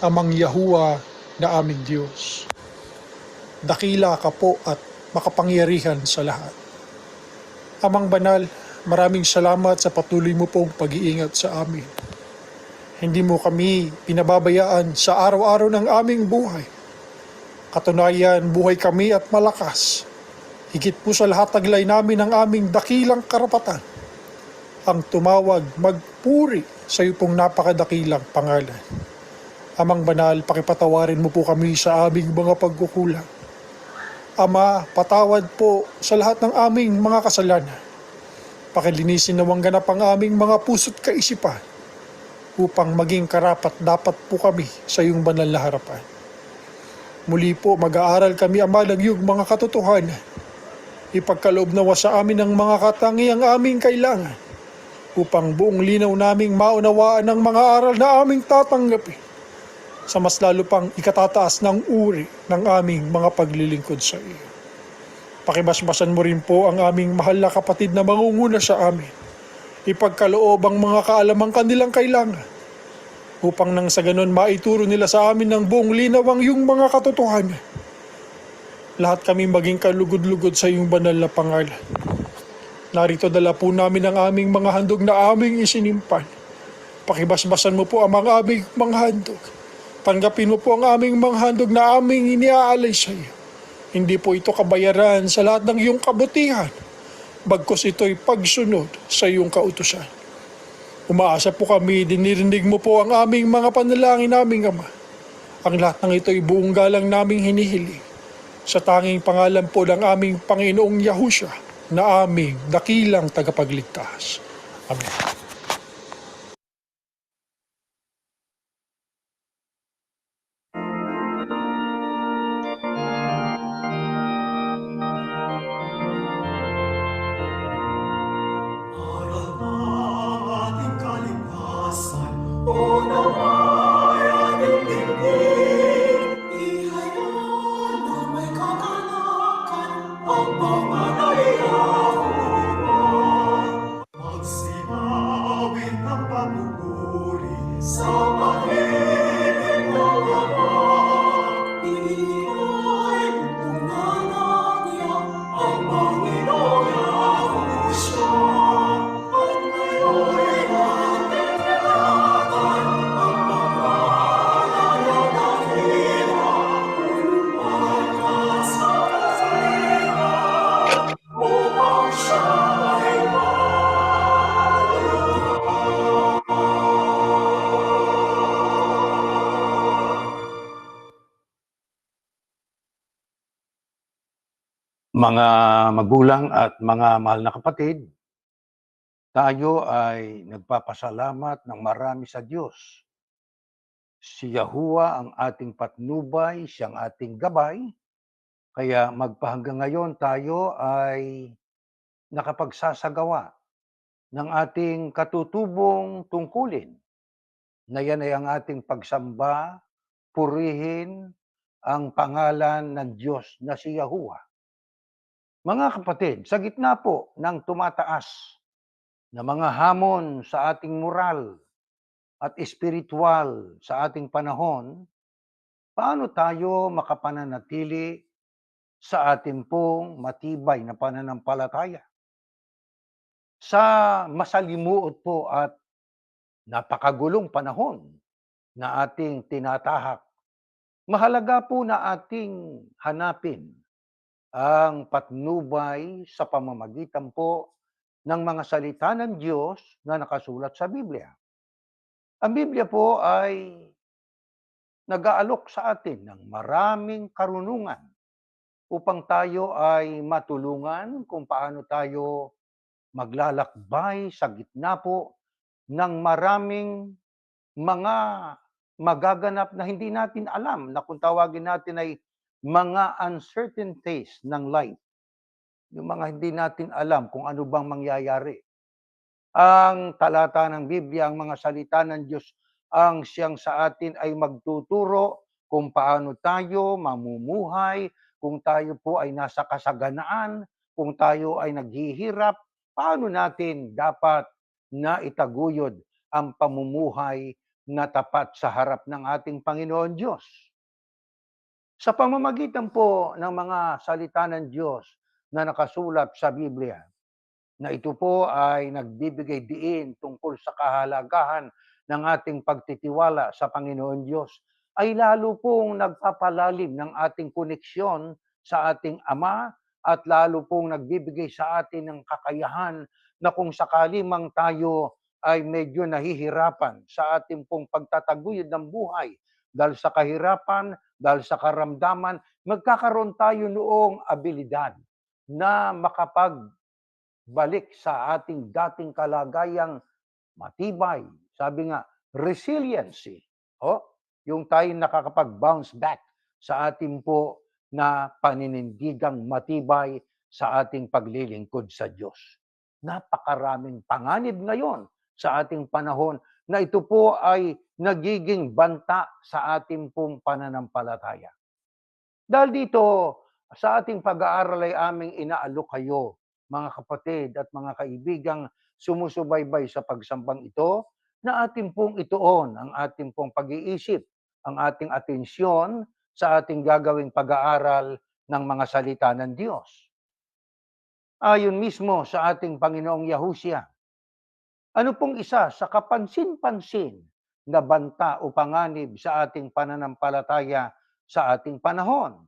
Amang Yahuwa na aming Diyos. Dakila ka po at makapangyarihan sa lahat. Amang Banal, maraming salamat sa patuloy mo pong pag-iingat sa amin. Hindi mo kami pinababayaan sa araw-araw ng aming buhay. Katunayan, buhay kami at malakas. Higit po sa lahat, taglay namin ang aming dakilang karapatan. Ang tumawag magpuri sa iyo pong napakadakilang pangalan. Amang Banal, pakipatawarin mo po kami sa aming mga pagkukulang. Ama, patawad po sa lahat ng aming mga kasalanan. Pakilinisin nawang ganap ang aming mga puso't kaisipan upang maging karapat dapat po kami sa iyong banal na harapan. Muli po, mag-aaral kami, Ama, ng iyong mga katotohanan. Ipagkaloob nawa sa amin ang mga katangiang aming kailangan upang buong linaw naming maunawaan ang mga aral na aming tatanggapin sa mas lalo pang ikatataas ng uri ng aming mga paglilingkod sa iyo. Pakibasbasan mo rin po ang aming mahal na kapatid na mangunguna sa amin. Ipagkaloob ang mga kaalamang kanilang kailangan upang nang sa ganon maituro nila sa amin ng buong linaw ang iyong mga katotohanan. Lahat kami maging kalugod-lugod sa iyong banal na pangalan. Narito dala po namin ang aming mga handog na aming isinimpan. Pakibasbasan mo po ang mga aming mga handog. Tanggapin mo po ang aming mga handog na aming iniaalay sa iyo. Hindi po ito kabayaran sa lahat ng iyong kabutihan, bagkus ito'y pagsunod sa iyong kautusan. Umaasa po kami, dinirinig mo po ang aming mga panalangin naming Ama. Ang lahat ng ito'y buong galang naming hinihiling. Sa tanging pangalan po ng aming Panginoong Yahushua na aming dakilang tagapagligtas. Amen. Aral ng ating kaligtasan, unaway ating dinggin. Ihayag na may kaganakan ang pangalan ni Yahuwa. Magsinawit ng pagpupuri sa pag-ibig ng Ama. Iinay tungnanan niya ang Panginoong Yahushua. At ngayon ating nilatan ang pangalan niya dakila. Ulumagkas sa kasalingan upang siya ay Mga magulang at mga mahal na kapatid, tayo ay nagpapasalamat ng marami sa Diyos. Si Yahuwa ang ating patnubay, siyang ating gabay, kaya magpahanggang ngayon tayo ay nakapagsasagawa ng ating katutubong tungkulin na yan ay ang ating pagsamba, purihin ang pangalan ng Diyos na si Yahuwa. Mga kapatid, sa gitna po ng tumataas na mga hamon sa ating moral at espiritual sa ating panahon, paano tayo makapananatili sa ating pong matibay na pananampalataya? Sa masalimuot po at napakagulong panahon na ating tinatahak, mahalaga po na ating hanapin ang patnubay sa pamamagitan po ng mga salita ng Diyos na nakasulat sa Biblia. Ang Biblia po ay nag-aalok sa atin ng maraming karunungan upang tayo ay matulungan kung paano tayo maglalakbay sa gitna po ng maraming mga magaganap na hindi natin alam na kung tawagin natin ay mga uncertainties ng life. Yung mga hindi natin alam kung ano bang mangyayari. Ang talata ng Biblia, ang mga salita ng Diyos, ang siyang sa atin ay magtuturo kung paano tayo mamumuhay, kung tayo po ay nasa kasaganaan, kung tayo ay naghihirap, paano natin dapat na itaguyod ang pamumuhay na tapat sa harap ng ating Panginoon Diyos. Sa pamamagitan po ng mga salita ng Diyos na nakasulat sa Biblia, na ito po ay nagbibigay diin tungkol sa kahalagahan ng ating pagtitiwala sa Panginoon Diyos, ay lalo pong nagpapalalim ng ating koneksyon sa ating Ama at lalo pong nagbibigay sa atin ng kakayahan na kung sakali mang tayo ay medyo nahihirapan sa ating pong pagtataguyod ng buhay dahil sa kahirapan, dahil sa karamdaman, magkakaroon tayo noong abilidad na balik sa ating dating kalagayang matibay. Sabi nga, resiliency. O, yung tayo nakakapag-bounce back sa ating po na paninindigang matibay sa ating paglilingkod sa Diyos. Napakaraming panganib ngayon sa ating panahon na ito po ay nagiging banta sa ating pong pananampalataya. Dahil dito, sa ating pag-aaral ay aming inaalok kayo, mga kapatid at mga kaibigang sumusubaybay sa pagsambang ito, na ating pong ituon ang ating pong pag-iisip, ang ating atensyon sa ating gagawing pag-aaral ng mga salita ng Diyos. Ayon mismo sa ating Panginoong Yahushua, ano pong isa sa kapansin-pansin na banta o panganib sa ating pananampalataya sa ating panahon?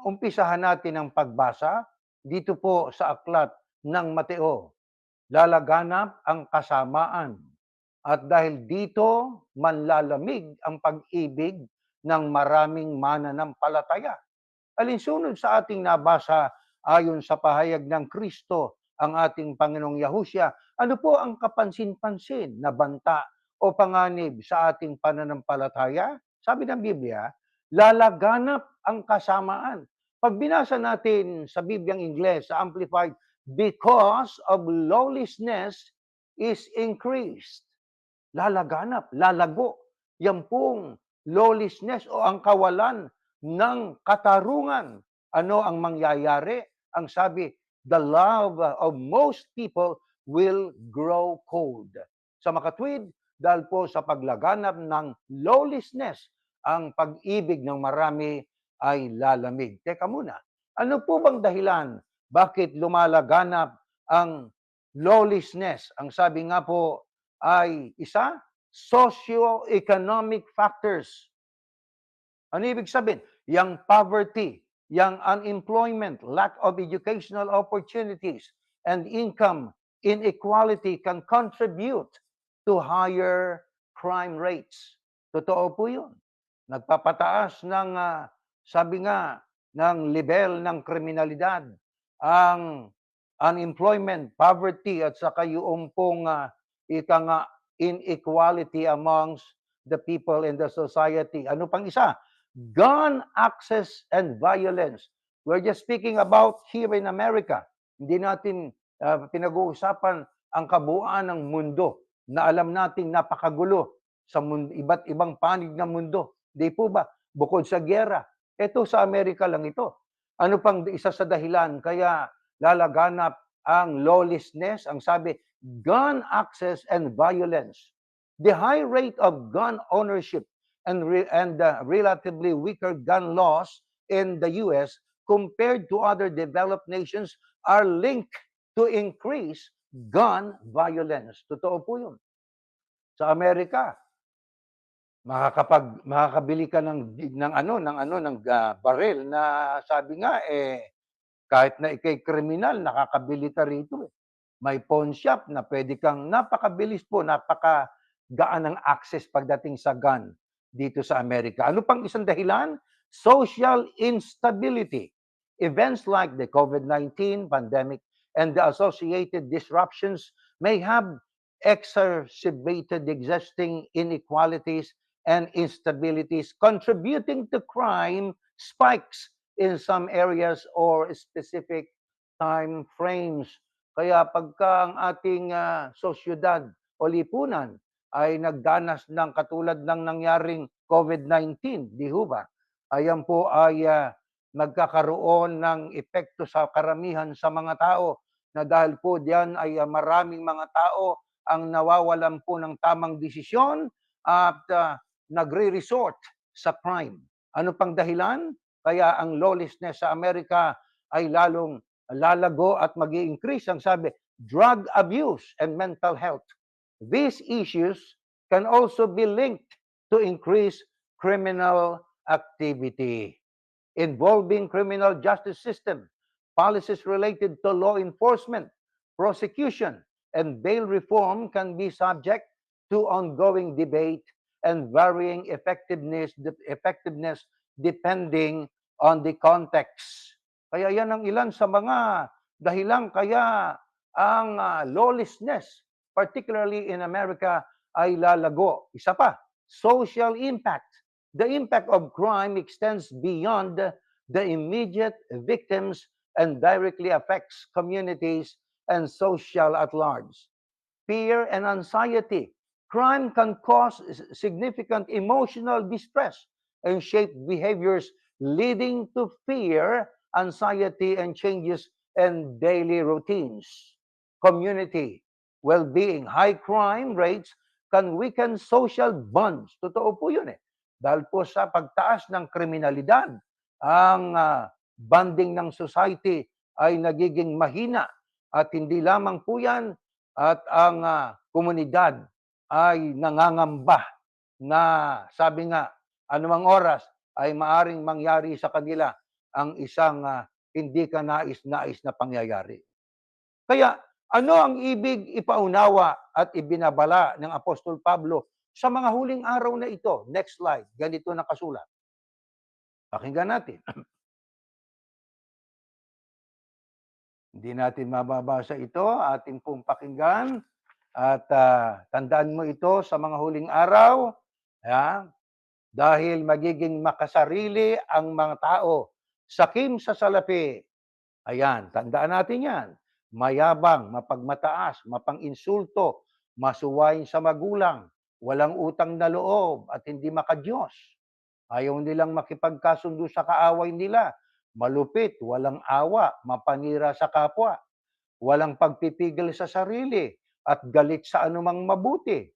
Umpisahan natin ang pagbasa dito po sa aklat ng Mateo. Lalaganap ang kasamaan at dahil dito manlalamig ang pag-ibig ng maraming mananampalataya. Alinsunod sa ating nabasa ayon sa pahayag ng Kristo ang ating Panginoong Yahushua, ano po ang kapansin-pansin na banta o panganib sa ating pananampalataya? Sabi ng Biblia, lalaganap ang kasamaan. Pag binasa natin sa Bibliang Ingles, sa Amplified, because of lawlessness is increased. Lalaganap, lalago. Yan pong lawlessness o ang kawalan ng katarungan. Ano ang mangyayari? Ang sabi, the love of most people will grow cold. Sa makatwid, dahil po sa paglaganap ng lawlessness, ang pag-ibig ng marami ay lalamig. Teka muna, ano po bang dahilan? Bakit lumalaganap ang lawlessness? Ang sabi nga po ay isa, socio-economic factors. Ano ibig sabihin? Yang poverty, yang unemployment, lack of educational opportunities, and income inequality can contribute to higher crime rates. Totoo po yun. Nagpapataas ng, sabi nga, ng level ng kriminalidad, ang unemployment, poverty, at saka yung pong ika nga, inequality amongst the people in the society. Ano pang isa? Gun access and violence. We're just speaking about here in America. Hindi natin pinag-uusapan ang kabuuan ng mundo na alam nating napakagulo sa iba't ibang panig ng mundo. Di po ba? Bukod sa giyera. Ito sa Amerika lang ito. Ano pang isa sa dahilan kaya lalaganap ang lawlessness? Ang sabi, gun access and violence. The high rate of gun ownership and relatively weaker gun laws in the U.S. compared to other developed nations are linked to increase gun violence. Totoo po yun. Sa Amerika, makakabili ka ng baril na sabi nga kahit na ikay kriminal nakakabili ka rito. May pawn shop na pwede kang napakabilis po, napakagaan ng access pagdating sa gun dito sa Amerika. Ano pang isang dahilan? Social instability. Events like the COVID-19 pandemic and the associated disruptions may have exacerbated existing inequalities and instabilities, contributing to crime spikes in some areas or specific time frames. Kaya pagka ang ating sosyedad o lipunan ay nagdanas ng katulad ng nangyaring COVID-19, di ho ba? Ayan po ay nagkakaroon ng epekto sa karamihan sa mga tao na dahil po diyan ay maraming mga tao ang nawawalan po ng tamang desisyon at nagre-resort sa crime. Ano pang dahilan? Kaya ang lawlessness sa Amerika ay lalong lalago at mag-i-increase. Ang sabi, drug abuse and mental health. These issues can also be linked to increased criminal activity involving criminal justice system, policies related to law enforcement, prosecution, and bail reform can be subject to ongoing debate and varying effectiveness depending on the context. Kaya yan ang ilan sa mga dahilan kaya ang lawlessness, particularly in America, ay lalago. Isa pa, social impact. The impact of crime extends beyond the immediate victims and directly affects communities and social at large. Fear and anxiety. Crime can cause significant emotional distress and shape behaviors leading to fear, anxiety, and changes in daily routines. Community well-being. High crime rates can weaken social bonds. Totoo po yun eh. Dahil po sa pagtaas ng kriminalidad, ang bonding ng society ay nagiging mahina at hindi lamang po yan at ang komunidad ay nangangamba na sabi nga, anumang oras ay maaring mangyari sa kanila ang isang hindi ka nais-nais na pangyayari. Kaya ano ang ibig ipaunawa at ibinabala ng Apostol Pablo sa mga huling araw na ito? Next slide. Ganito nakasulat. Pakinggan natin. Hindi natin mababasa ito, ating pong pakinggan. At tandaan mo ito sa mga huling araw. Dahil magiging makasarili ang mga tao. Sakim sa salapi. Ayan, tandaan natin yan. Mayabang, mapagmataas, mapang-insulto, masuwayin sa magulang, walang utang na loob at hindi makadiyos. Ayaw nilang makipagkasundo sa kaaway nila. Malupit, walang awa, mapanira sa kapwa. Walang pagpipigil sa sarili at galit sa anumang mabuti.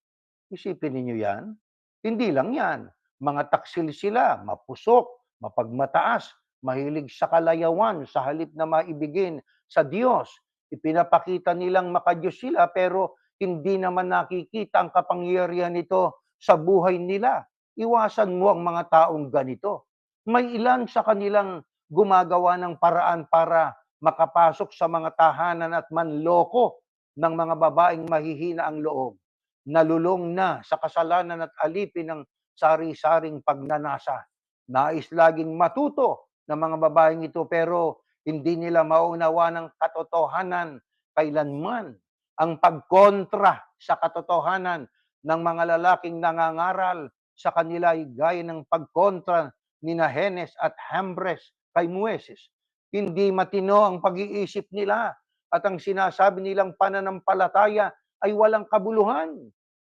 Isipin ninyo yan. Hindi lang yan. Mga taksil sila, mapusok, mapagmataas, mahilig sa kalayawan sa halip na maibigin sa Diyos. Ipinapakita nilang makadiyos sila pero hindi naman nakikita ang kapangyarihan nito sa buhay nila. Iwasan mo ang mga taong ganito. May ilan sa kanilang gumagawa ng paraan para makapasok sa mga tahanan at manloko ng mga babaeng mahihina ang loob. Nalulong na sa kasalanan at alipin ng sari-saring pagnanasa. Nais laging matuto ng mga babaeng ito pero hindi nila maunawa ng katotohanan kailanman. Ang pagkontra sa katotohanan ng mga lalaking nangangaral sa kanila ay gaya ng pagkontra ni Henes at Hambres kay Moises. Hindi matino ang pag-iisip nila at ang sinasabi nilang pananampalataya ay walang kabuluhan.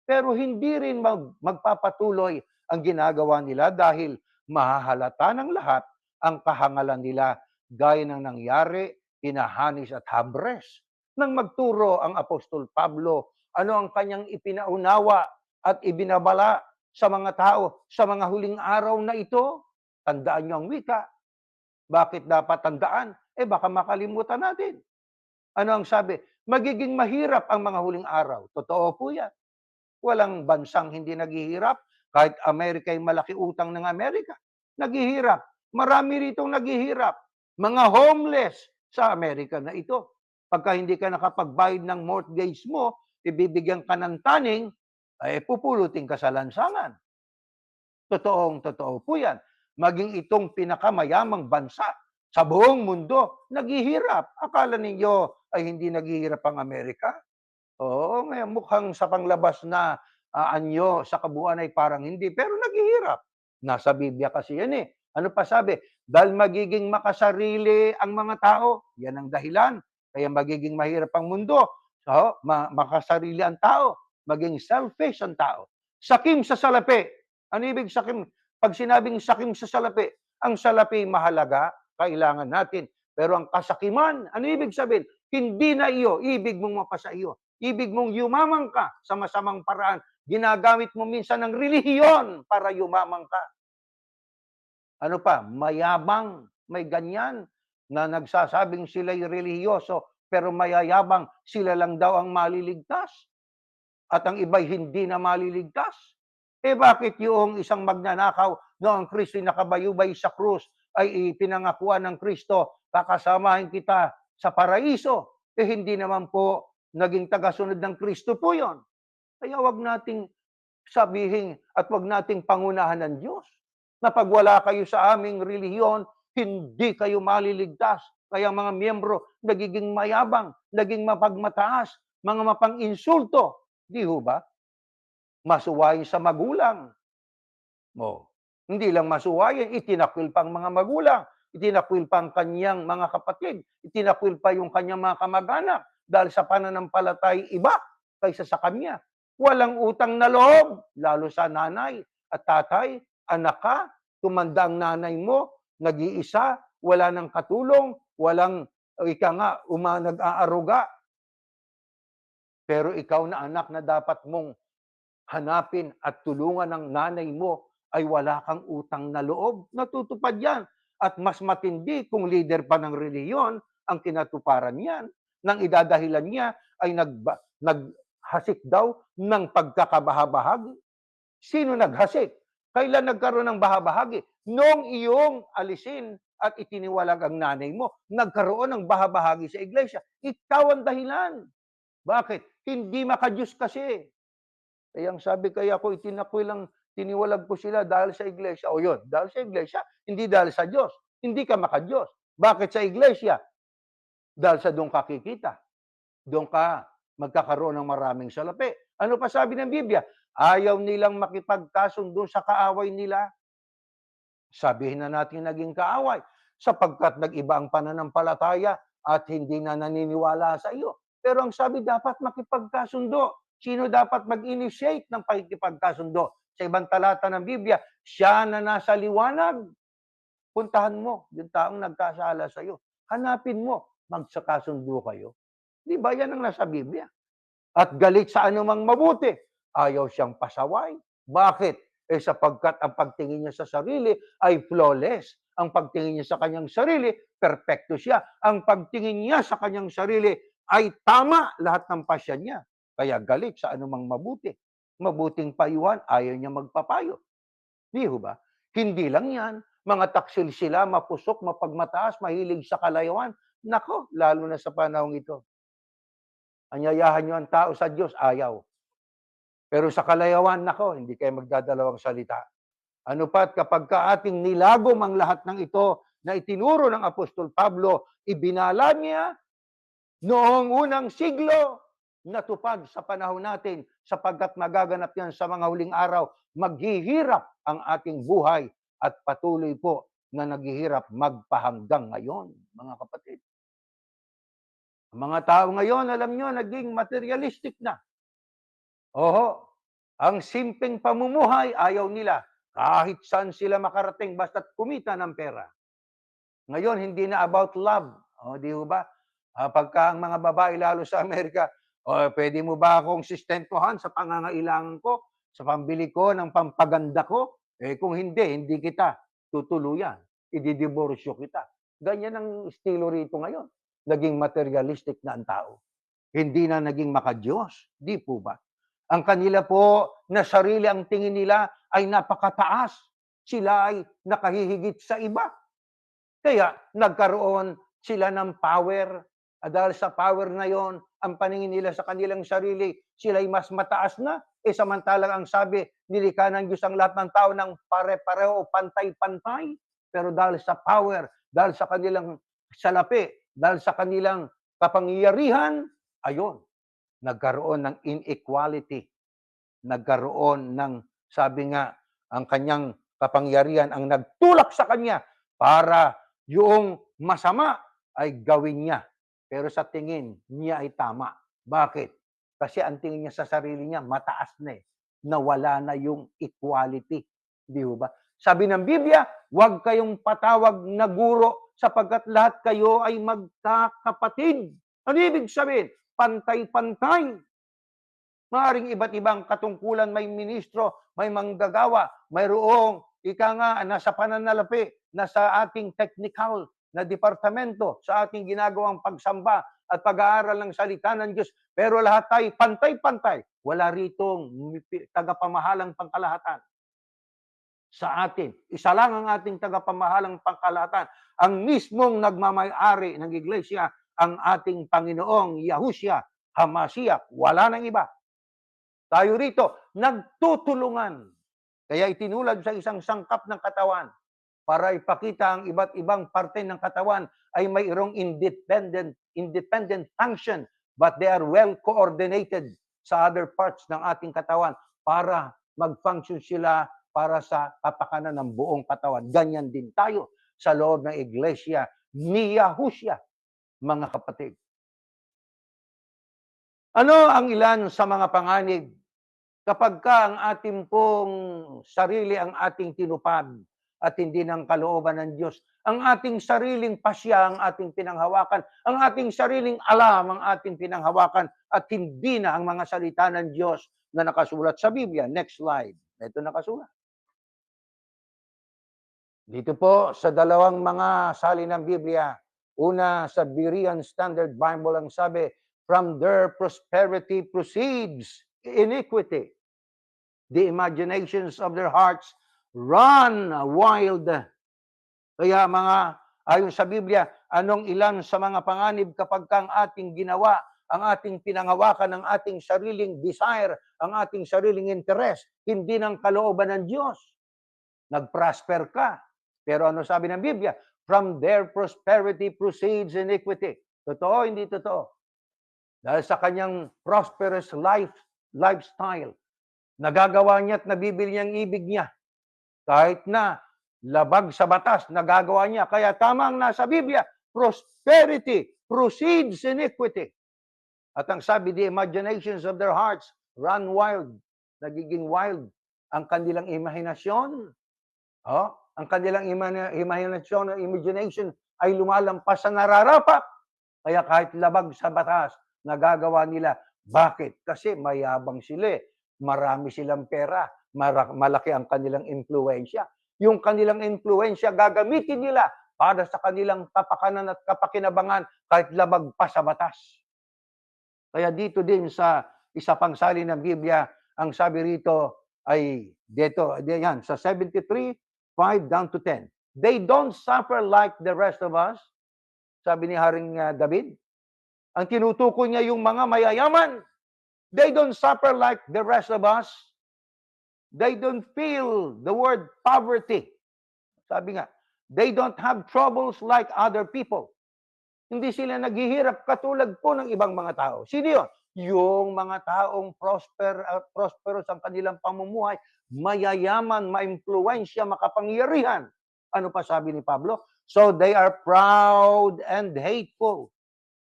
Pero hindi rin magpapatuloy ang ginagawa nila dahil mahahalata ng lahat ang kahangalan nila gaya ng nangyari kina Hanes at Hambres. Nang magturo ang Apostol Pablo, ano ang kanyang ipinaunawa at ibinabala sa mga tao sa mga huling araw na ito? Tandaan niyo ang wika. Bakit dapat tandaan? Baka makalimutan natin. Ano ang sabi? Magiging mahirap ang mga huling araw. Totoo po yan. Walang bansang hindi naghihirap. Kahit Amerika ay malaki utang ng Amerika. Naghihirap. Marami ritong naghihirap. Mga homeless sa Amerika na ito. Pagka hindi ka nakapagbayad ng mortgage mo, ibibigyan ka ng taning, pupulutin ka sa lansangan. Totoo po yan. Maging itong pinakamayamang bansa sa buong mundo, naghihirap. Akala ninyo ay hindi naghihirap ang Amerika? Oo, ngayon mukhang sa panglabas na anyo sa kabuuan ay parang hindi, pero naghihirap. Nasa Biblia kasi yan eh. Ano pa sabi? Dahil magiging makasarili ang mga tao, yan ang dahilan. Kaya magiging mahirap ang mundo. So, makasarili ang tao, maging selfish ang tao. Sakim sa salapi. Ano ibig sakim? Pag sinabing sakim sa salapi, ang salapi mahalaga, kailangan natin. Pero ang kasakiman, ano ibig sabihin? Hindi na iyo, ibig mong mapasa iyo. Ibig mong yumamang ka sa masamang paraan Ginagamit mo minsan ng relihiyon para yumamang ka. Ano pa? Mayabang. May ganyan na nagsasabing sila'y relihiyoso, pero mayayabang sila lang daw ang maliligtas. At ang iba'y hindi na maliligtas. Eh bakit yung isang magnanakaw noong Kristo'y nakabayubay sa krus ay ipinangakuan ng Kristo, kakasamahin kita sa paraiso? Eh hindi naman po naging tagasunod ng Kristo po yon. Kaya wag nating sabihin at wag nating pangunahan ng Diyos na pag wala kayo sa aming relihiyon, hindi kayo maliligtas. Kaya mga miyembro, nagiging mayabang, naging mapagmataas, mga mapang-insulto. Di ho ba? Masuwayin sa magulang. O, hindi lang masuwayin, itinakwil pa ang mga magulang, itinakwil pa ang kanyang mga kapatid, itinakwil pa yung kanyang mga kamag-anak dahil sa pananampalatay iba kaysa sa kanya. Walang utang na loob, lalo sa nanay at tatay, anak ka, tumanda ang nanay mo, nag-iisa, wala nang katulong, walang, nag-aaruga. Pero ikaw na anak na dapat mong hanapin at tulungan ng nanay mo ay wala kang utang na loob, natutupad yan. At mas matindi kung leader pa ng reliyon ang kinatuparan niyan, nang idadahilan niya ay naghasik daw ng pagkakabahabahagi. Sino naghasik? Kailan nagkaroon ng bahabahagi? Noong iyong alisin at itiniwalag ang nanay mo, nagkaroon ng bahabahagi sa iglesia. Ikaw ang dahilan. Bakit? Hindi makadiyos kasi. Kaya ang sabi kaya ko, itinakwil lang, tiniwalag ko sila dahil sa iglesia. O yun, dahil sa iglesia, hindi dahil sa Diyos. Hindi ka makadiyos. Bakit sa iglesia? Dahil sa doon ka kikita. Doon ka magkakaroon ng maraming salapi. Ano pa sabi ng Biblia? Ayaw nilang makipagkasundo sa kaaway nila. Sabihin na natin naging kaaway sapagkat nag-iba ang pananampalataya at hindi na naniniwala sa iyo. Pero ang sabi, dapat makipagkasundo. Sino dapat mag-initiate ng pakikipagkasundo? Sa ibang talata ng Biblia, siya na nasa liwanag. Puntahan mo yung taong nagkasala sa iyo. Hanapin mo, magsakasundo kayo. Di ba yan ang nasa Biblia? At galit sa anumang mabuti, ayaw siyang pasaway. Bakit? Eh sapagkat ang pagtingin niya sa sarili ay flawless. Ang pagtingin niya sa kanyang sarili, perfecto siya. Ang pagtingin niya sa kanyang sarili ay tama lahat ng pasya niya. Kaya galit sa anumang mabuti. Mabuting payuhan, ayaw niya magpapayo. Di ho ba? Hindi lang yan. Mga taksil sila, mapusok, mapagmataas, mahilig sa kalayawan. Nako, lalo na sa panahong ito. Anyayahan niyo ang tao sa Diyos, ayaw. Pero sa kalayawan, nako, hindi kayo magdadalawang salita. Ano pat, kapag ating nilagom ang lahat ng ito na itinuro ng Apostol Pablo, ibinala niya noong unang siglo, natupad sa panahon natin, sapagkat magaganap yan sa mga huling araw, maghihirap ang ating buhay at patuloy po na naghihirap magpahanggang ngayon, mga kapatid. Ang mga tao ngayon, alam nyo, naging materialistic na. Oho, ang simpleng pamumuhay, ayaw nila. Kahit saan sila makarating, basta't kumita ng pera. Ngayon, hindi na about love. O, di ba? Pagka ang mga babae, lalo sa Amerika, pwede mo ba akong sistentuhan sa pangangailangan ko, sa pambili ko, ng pampaganda ko? Eh kung hindi kita tutuluyan. Ididiborsyo kita. Ganyan ang estilo rito ngayon. Naging materialistic na ang tao. Hindi na naging makadiyos. Di po ba? Ang kanila po na sarili, ang tingin nila ay napakataas. Sila ay nakahihigit sa iba. Kaya nagkaroon sila ng power. At dahil sa power na yon, ang paningin nila sa kanilang sarili, sila ay mas mataas na. Samantalang ang sabi, nilikha ng Diyos ang lahat ng tao ng pare-pareho o pantay-pantay. Pero dahil sa power, dahil sa kanilang salapi, dahil sa kanilang kapangyarihan, ayon, nagkaroon ng inequality. Nagkaroon ng, sabi nga, ang kanyang kapangyarihan ang nagtulak sa kanya para yung masama ay gawin niya. Pero sa tingin niya ay tama. Bakit? Kasi ang tingin niya sa sarili niya, mataas na eh. Nawala na yung equality. Di ba? Sabi ng Biblia, huwag kayong patawag na guro sapagkat lahat kayo ay magkakapatid. Ano ibig sabihin? Pantay-pantay. Maaring iba't ibang katungkulan, may ministro, may manggagawa, mayroong ika nga nasa pananalapi, nasa ating technical na departamento, sa ating ginagawang pagsamba at pag-aaral ng salita ng Diyos. Pero lahat tayo pantay-pantay. Wala ritong tagapamahalang pangkalahatan sa atin. Isa lang ang ating tagapamahalang pangkalahatan. Ang mismong nagmamay-ari ng iglesia, ang ating Panginoong Yahushua Hamasiyak. Wala nang iba. Tayo rito, nagtutulungan. Kaya itinulad sa isang sangkap ng katawan para ipakita ang iba't ibang parte ng katawan ay mayroong independent function, but they are well coordinated sa other parts ng ating katawan para mag-function sila para sa kapakanan ng buong katawan. Ganyan din tayo sa loob ng iglesia ni Yahushua, mga kapatid. Ano ang ilan sa mga panganib kapag ka ang ating pong sarili ang ating tinupad at hindi ng kalooban ng Diyos? Ang ating sariling pasya ang ating pinanghawakan, ang ating sariling alam ang ating pinanghawakan at hindi na ang mga salita ng Diyos na nakasulat sa Biblia. Next slide. Ito nakasulat. Dito po sa dalawang mga salin ng Biblia, una sa Berean Standard Bible ang sabi, from their prosperity proceeds iniquity. The imaginations of their hearts run wild. Kaya ayon sa Biblia, anong ilan sa mga panganib kapag ang ating ginawa, ang ating pinangawakan, ang ating sariling desire, ang ating sariling interest, hindi ng kalooban ng Diyos. Nag-prosper ka. Pero ano sabi ng Biblia? From their prosperity proceeds iniquity. Totoo, hindi totoo? Dahil sa kanyang prosperous lifestyle, nagagawa niya at nabibili niya ang ibig niya. Kahit na labag sa batas, nagagawa niya. Kaya tama ang nasa Biblia, prosperity proceeds iniquity. At ang sabi, the imaginations of their hearts run wild. Nagiging wild ang kanilang imahinasyon. Ang kanilang imahinasyon, imagination ay lumalampas sa nararapat. Kaya kahit labag sa batas, nagagawa nila. Bakit? Kasi mayabang sila. Marami silang pera. Malaki ang kanilang impluensya. Yung kanilang impluensya gagamitin nila para sa kanilang kapakanan at kapakinabangan kahit labag pa sa batas. Kaya dito din sa isa pang salin ng Biblia, ang sabi rito ay dito, yan, sa 73:5 down to 10. They don't suffer like the rest of us. Sabi ni Haring David. Ang tinutukoy niya yung mga mayayaman. They don't suffer like the rest of us. They don't feel the word poverty. Sabi nga, they don't have troubles like other people. Hindi sila naghihirap katulad po ng ibang mga tao. Sino yun? Yung mga taong prosperous ang kanilang pamumuhay, mayayaman, maimpluwensya, makapangyarihan. Ano pa sabi ni Pablo? So they are proud and hateful.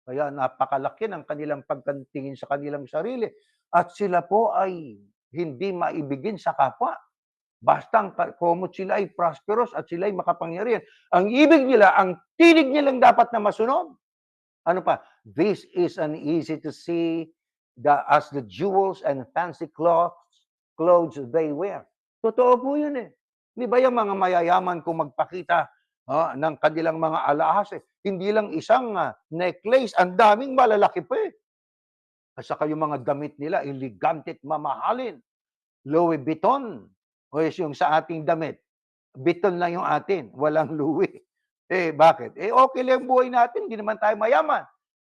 Kaya napakalaki ng kanilang pagtingin sa kanilang sarili. At sila po ay hindi maibigin sa kapwa. Basta komot sila ay prosperous at sila ay makapangyarihan. Ang ibig nila, ang tinig nilang dapat na masunod. Ano pa? This is an easy to see as the jewels and fancy clothes they wear. Totoo po yun eh. Di ba yung mga mayayaman kung magpakita ng kanilang mga alahas hindi lang isang necklace, ang daming malalaki pa eh. At saka yung mga damit nila, elegante at mamahalin. Louis Vuitton. O yung sa ating damit, Vuitton lang yung atin, walang Louis. Bakit? Okay lang yung buhay natin, hindi naman tayo mayaman.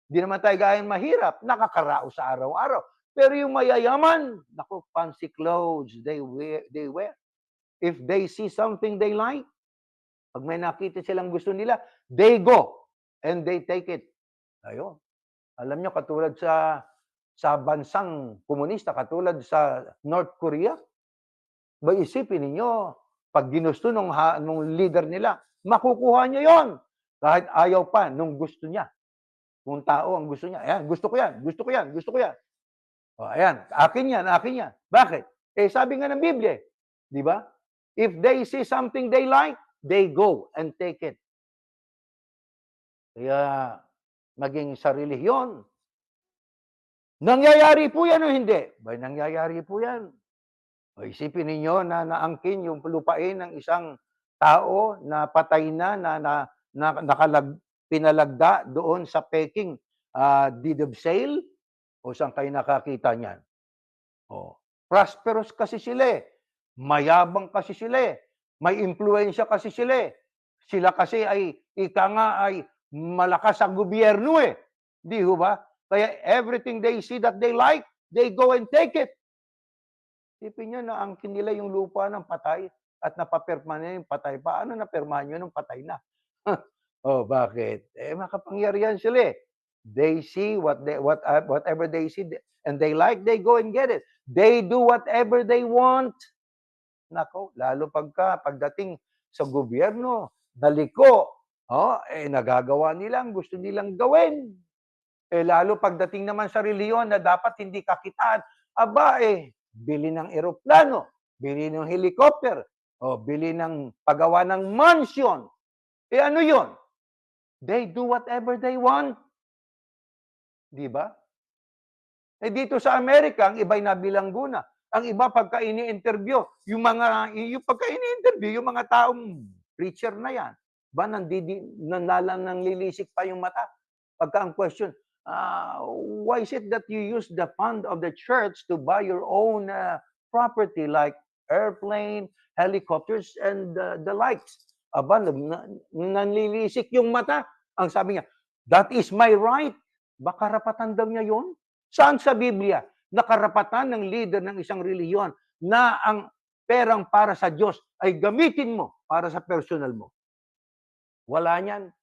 Hindi naman tayo gayang mahirap, nakakaraos sa araw-araw. Pero yung mayayaman, naku, fancy clothes they wear. If they see something they like, pag may nakita silang gusto nila, they go and they take it. Ayun. Alam nyo, katulad sa bansang komunista, katulad sa North Korea, ba isipin ninyo, pag ginusto nung leader nila, makukuha niya yon. Kahit ayaw pa nung gusto niya. Kung tao ang gusto niya, ayan, gusto ko yan, gusto ko yan, gusto ko yan. O, ayan, akin yan, akin yan. Bakit? Sabi nga ng Biblia, di ba? If they see something they like, they go and take it. Kaya, maging sa relihiyon, Nangyayari po yan o hindi? Ba, nangyayari po yan. O isipin ninyo na naangkin yung lupain ng isang tao na patay na pinalagda doon sa Peking deed of sale. O saan kayo nakakita niyan? O, prosperous kasi sila eh. Mayabang kasi sila eh. May impluensya kasi sila eh. Sila kasi ay, ika nga ay malakas sa gobyerno eh. Di ho ba? Kaya everything they see that they like, they go and take it. Isipin nyo na angkin nila yung lupa ng patay at napapirma na yung patay. Paano napirmahan nyo nung patay na? Oh, bakit? Eh, makapangyarihan sila eh. They see whatever they see and they like, they go and get it. They do whatever they want. Nako, lalo pagdating sa gobyerno, daliko, nagagawa nilang, gusto nilang gawin. Eh, lalo pagdating naman sa reliyon na dapat hindi kakitaan, bili ng eroplano, bili ng helicopter, o bili ng paggawa ng mansion. Eh, ano yon? They do whatever they want. Di ba? Eh, dito sa Amerika, ang iba'y nabilanggo na. Ang iba, pagka ini-interview, yung pagka ini-interview, yung mga taong preacher na yan, nanlilisik pa yung mata. Pagka ang question, why is it that you use the fund of the church to buy your own property like airplane, helicopters, and the likes? Nanlilisik yung mata. Ang sabi niya, that is my right. Baka karapatan daw niya yun? Saan sa Biblia na karapatan ng leader ng isang reliyon na ang perang para sa Diyos ay gamitin mo para sa personal mo? Wala niyan.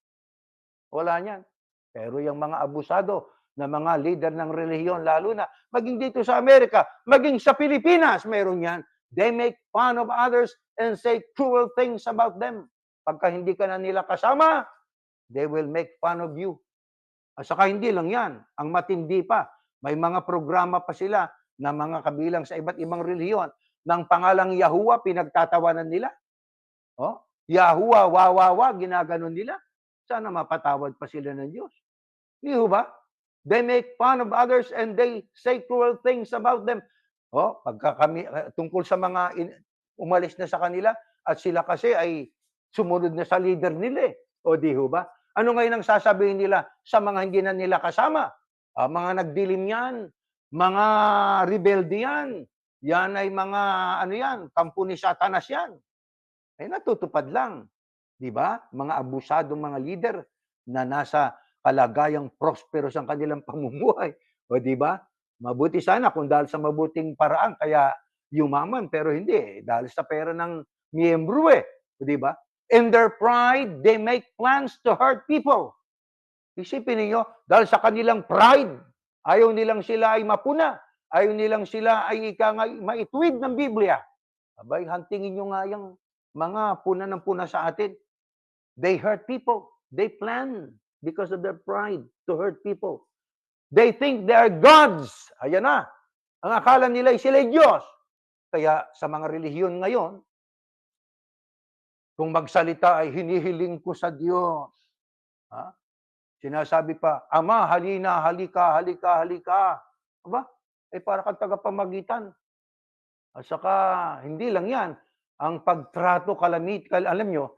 Wala niyan. Pero yung mga abusado na mga leader ng relihiyon, lalo na maging dito sa Amerika, maging sa Pilipinas, meron yan. They make fun of others and say cruel things about them. Pagka hindi ka na nila kasama, they will make fun of you. At saka hindi lang yan. Ang matindi pa, may mga programa pa sila na mga kabilang sa iba't ibang relihiyon ng pangalang Yahuwah, pinagtatawanan nila. Yahuwah, wawawa, ginaganon nila. Sana mapatawad pa sila ng Diyos. Di ba? They make fun of others and they say cruel things about them. Tungkol sa mga umalis na sa kanila at sila kasi ay sumunod na sa leader nila eh. O di ba? Ano ngayon ang sasabihin nila sa mga hindi na nila kasama? Mga nagdilim yan, mga rebelde yan, yan ay mga kampo ni Satanas yan. Eh natutupad lang. Di ba? Mga abusadong mga leader na nasa kalagayang prosperous ang kanilang pamumuhay. O di ba? Mabuti sana kung dahil sa mabuting paraan kaya yumaman, pero hindi. Dahil sa pera ng miyembro eh. O di ba? In their pride, they make plans to hurt people. Isipin niyo, dahil sa kanilang pride, ayaw nilang sila ay mapuna. Ayaw nilang sila ay maituwid ng Biblia. Abay, hantingin nyo nga yung mga puna ng puna sa atin. They hurt people. They plan because of their pride to hurt people. They think they are gods. Ayan na. Ang akala nila ay sila Diyos. Kaya sa mga relihiyon ngayon, kung magsalita ay hinihiling ko sa Diyos. Sinasabi pa, Ama, halina, halika, halika, halika. Aba, para kang tagapamagitan. At saka, hindi lang yan. Ang pagtrato alam nyo,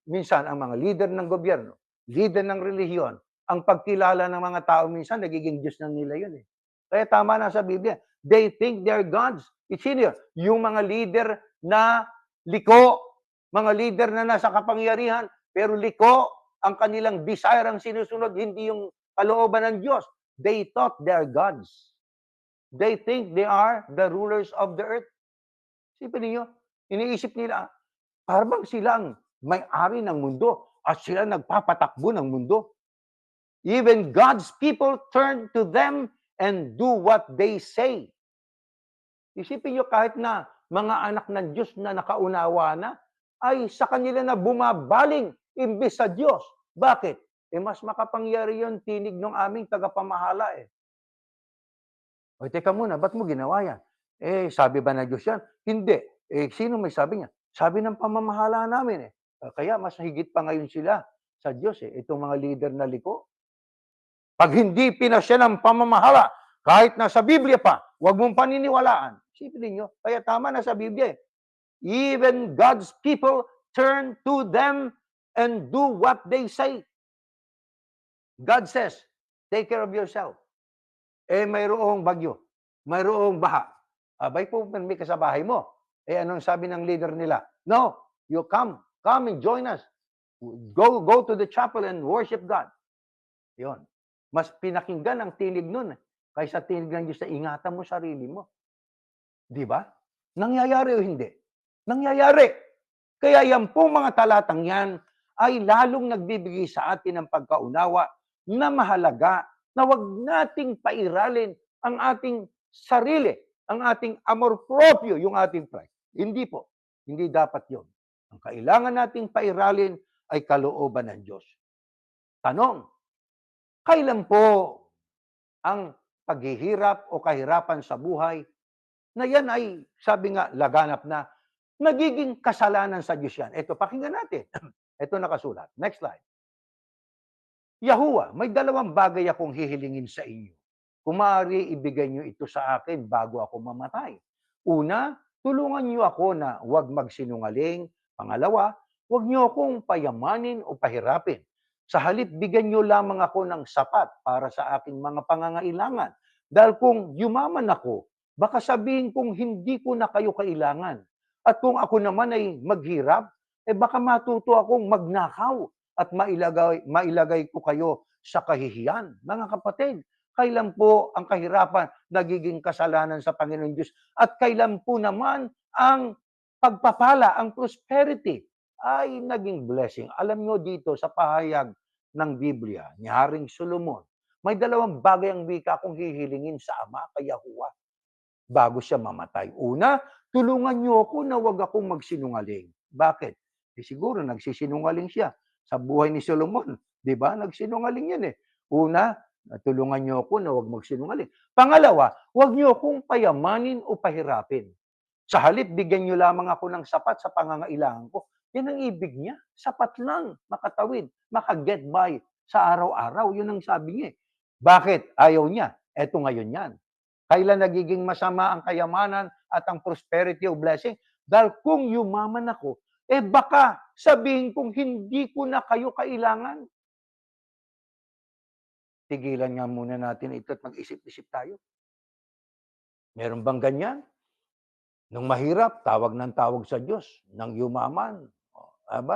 minsan, ang mga leader ng gobyerno, leader ng relihiyon, ang pagkilala ng mga tao minsan, nagiging Diyos ng nila yun eh. Kaya tama na sa Biblia, they think they're gods. It's in here. Yung mga leader na liko, mga leader na nasa kapangyarihan, pero liko, ang kanilang desire ang sinusunod, hindi yung kalooban ng Diyos. They thought they're gods. They think they are the rulers of the earth. Sipin niyo, iniisip nila, parang sila ang may-ari ng mundo at sila nagpapatakbo ng mundo. Even God's people turn to them and do what they say. Isipin niyo, kahit na mga anak ng Diyos na nakaunawa na, ay sa kanila na bumabaling imbes sa Diyos. Bakit? Mas makapangyari yung tinig ng aming tagapamahala eh. O teka muna, ba't mo ginawa yan? Sabi ba na Diyos yan? Hindi. Sino may sabi niya? Sabi ng pamamahala namin eh. Kaya mas higit pa ngayon sila sa Diyos eh. Itong mga leader na liko. Pag hindi pinasya ng pamamahala, kahit nasa Biblia pa, huwag mong paniniwalaan. Isipin niyo, kaya tama na sa Biblia eh. Even God's people turn to them and do what they say. God says, take care of yourself. Mayroong bagyo, mayroong baha. Abay po, may ka sa bahay mo. Anong sabi ng leader nila? No, you come and join us. Go to the chapel and worship God. Yon. Mas pinakinggan ang tinig nun kaysa tinig ng Diyos sa ingatan mo sarili mo. Di ba? Nangyayari o hindi? Nangyayari. Kaya yan po mga talatang yan ay lalong nagbibigay sa atin ng pagkaunawa na mahalaga na wag nating pairalin ang ating sarili, ang ating amor proprio, yung ating pride. Hindi po. Hindi dapat yon. Ang kailangan nating pairalin ay kalooban ng Diyos. Tanong, kailan po ang paghihirap o kahirapan sa buhay na yan ay, sabi nga, laganap na, nagiging kasalanan sa Diyos yan? Ito, pakinggan natin. Ito nakasulat. Next slide. Yahuwah, may dalawang bagay akong hihilingin sa inyo. Kung maaari, ibigay niyo ito sa akin bago ako mamatay. Una, tulungan niyo ako na huwag magsinungaling. Pangalawa, huwag niyo akong payamanin o pahirapin. Sa halip, bigyan niyo lamang ako ng sapat para sa aking mga pangangailangan. Dahil kung yumaman ako, baka sabihin kong hindi ko na kayo kailangan. At kung ako naman ay maghirap, baka matuto akong magnakaw at mailagay ko kayo sa kahihiyan. Mga kapatid, kailan po ang kahirapan nagiging kasalanan sa Panginoon Diyos? At kailan po naman ang pagpapala, ang prosperity ay naging blessing? Alam nyo dito sa pahayag ng Biblia, ni Haring Solomon, may dalawang bagay ang wika kong hihilingin sa Ama kay Yahuwah bago siya mamatay. Una, tulungan niyo ako na huwag akong magsinungaling. Bakit? Siguro nagsisinungaling siya sa buhay ni Solomon. Di ba? Nagsinungaling yan eh. Una, tulungan niyo ako na huwag magsinungaling. Pangalawa, huwag niyo akong payamanin o pahirapin. Sa halip, bigyan niyo lamang ako ng sapat sa pangangailangan ko. Yan ang ibig niya. Sapat lang, makatawid, makaget by sa araw-araw. Yun ang sabi niya. Bakit? Ayaw niya. Eto ngayon yan. Kailan nagiging masama ang kayamanan at ang prosperity o blessing? Dahil kung yumaman ako, baka sabihin kong hindi ko na kayo kailangan. Tigilan nga muna natin ito at mag-isip-isip tayo. Meron bang ganyan? Nung mahirap, tawag ng tawag sa Diyos. Nang yumaman,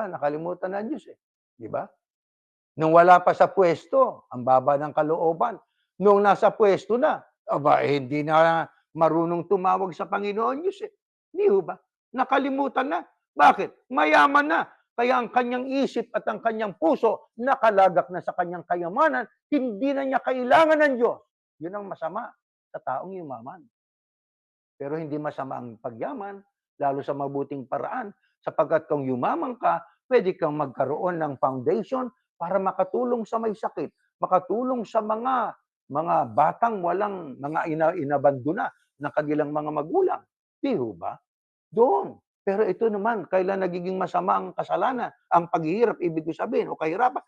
nakalimutan na Diyos eh. Di ba? Nung wala pa sa pwesto, ang baba ng kalooban. Nung nasa pwesto na, hindi na marunong tumawag sa Panginoon Diyos eh. Di ba? Nakalimutan na. Bakit? Mayaman na. Kaya ang kanyang isip at ang kanyang puso nakalagak na sa kanyang kayamanan, hindi na niya kailangan ng Diyos. Yun ang masama sa taong yumaman. Pero hindi masama ang pagyaman, lalo sa mabuting paraan, sapagkat kung yumaman ka, pwede kang magkaroon ng foundation para makatulong sa may sakit, makatulong sa mga batang walang mga inabandona ng kanilang mga magulang. Di ba? Doon. Pero ito naman, kailan nagiging masama ang kasalanan, ang paghihirap, ibig ko sabihin, o kahirapan.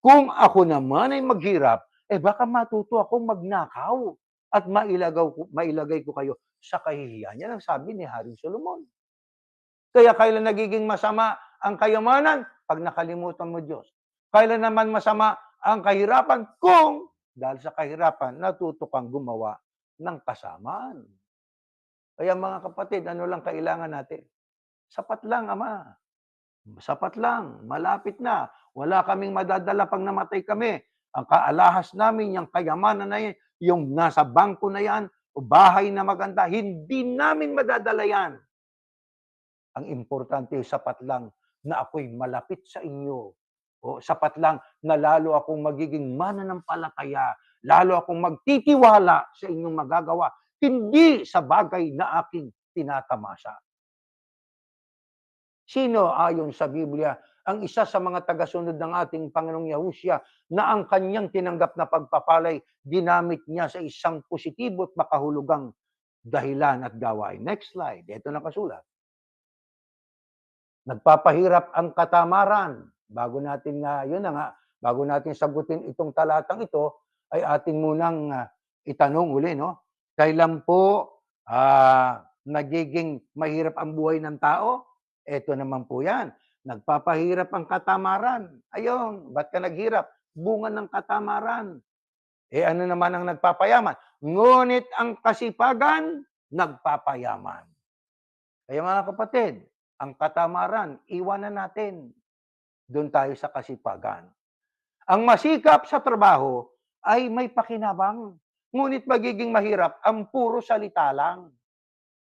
Kung ako naman ay maghirap, baka matuto akong magnakaw at mailagay ko kayo sa kahihiyan. Yan ang sabi ni Haring Solomon. Kaya kailan nagiging masama ang kayamanan? Pag nakalimutan mo Diyos. Kailan naman masama ang kahirapan? Kung dahil sa kahirapan, natuto kang gumawa ng kasamaan. Kaya mga kapatid, ano lang kailangan natin? Sapat lang, Ama. Sapat lang. Malapit na. Wala kaming madadala pag namatay kami. Ang kaalahas namin, yung kayamanan na yan, yung nasa bangko na yan, o bahay na maganda, hindi namin madadala yan. Ang importante, sapat lang na ako'y malapit sa inyo. O sapat lang na lalo akong magiging mananampalataya, lalo akong magtitiwala sa inyong magagawa, hindi sa bagay na aking tinatamasa. Sino ayon sa Biblia ang isa sa mga tagasunod ng ating Panginoong Yahushua na ang kanyang tinanggap na pagpapalay ginamit niya sa isang positibo at makahulugang dahilan at gawain? Next slide. Ito nakasulat. Nagpapahirap ang katamaran. Bago natin sagutin itong talatang ito, ay ating munang itanong uli, no? Kailan po nagiging mahirap ang buhay ng tao? Ito naman po yan. Nagpapahirap ang katamaran. Ayun, ba't ka naghirap? Bunga ng katamaran. Eh ano naman ang nagpapayaman? Ngunit ang kasipagan, nagpapayaman. Kaya mga kapatid, ang katamaran, iwanan natin. Doon tayo sa kasipagan. Ang masikap sa trabaho ay may pakinabang. Ngunit magiging mahirap ang puro salita lang.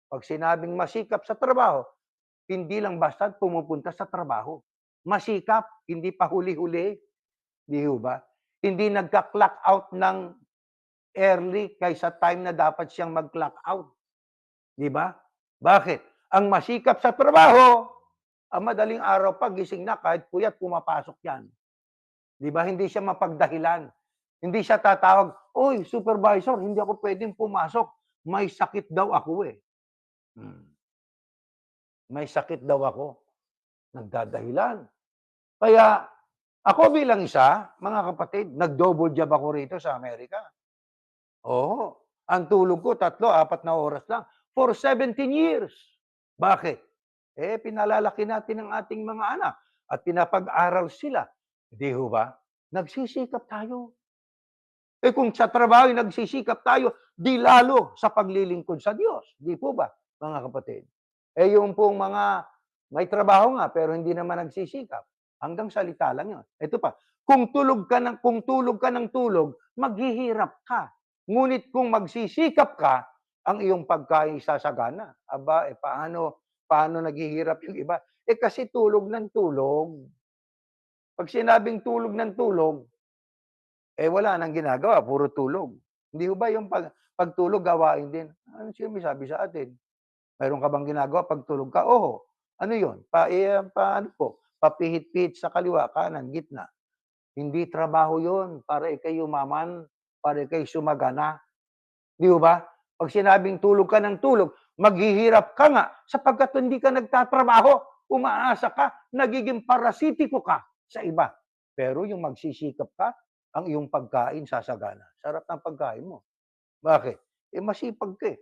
Pag sinabing masikap sa trabaho, hindi lang basta pumupunta sa trabaho. Masikap, hindi pa huli-huli. Di ba? Hindi nagka-clock out ng early kaysa time na dapat siyang mag-clock out. Di ba? Bakit? Ang masikap sa trabaho, ang madaling araw pa, gising na, kahit puyat, pumapasok yan. Di ba? Hindi siya mapagdahilan. Hindi siya tatawag, "Oy, supervisor, hindi ako pwedeng pumasok. May sakit daw ako eh." May sakit daw ako. Nagdadahilan. Kaya ako bilang isa, mga kapatid, nag-double job ako rito sa Amerika. Oo. Ang tulog ko, 3, 4 na oras lang. For 17 years. Bakit? Eh, pinalalaki natin ang ating mga anak at pinapag-aral sila. Di ho ba? Nagsisikap tayo. Eh kung sa trabaho nagsisikap tayo, di lalo sa paglilingkod sa Diyos. Di po ba, mga kapatid? Eh yung pong mga may trabaho nga pero hindi naman nagsisikap, hanggang salita lang yun. Ito pa, kung tulog ka ng tulog, maghihirap ka. Ngunit kung magsisikap ka, ang iyong pagkain sasagana. Aba, eh paano naghihirap yung iba? Eh kasi tulog ng tulog. Pag sinabing tulog ng tulog, eh wala nang ginagawa, puro tulog. Hindi ba yung pagtulog gawain din? Ano sinasabi sa atin? Mayroon ka bang ginagawa pag tulog ka? Oo. Ano yun? Paano po? Papihit-pihit sa kaliwa, kanan, gitna. Hindi trabaho yun para ikay yumaman, para ikay sumagana. Di ba? Pag sinabing tulog ka ng tulog, maghihirap ka nga sapagkat hindi ka nagtatrabaho, umaasa ka, nagiging parasitiko ka sa iba. Pero yung magsisikap ka, ang iyong pagkain sasagana. Sarap ng pagkain mo. Bakit? Eh masipag ka eh.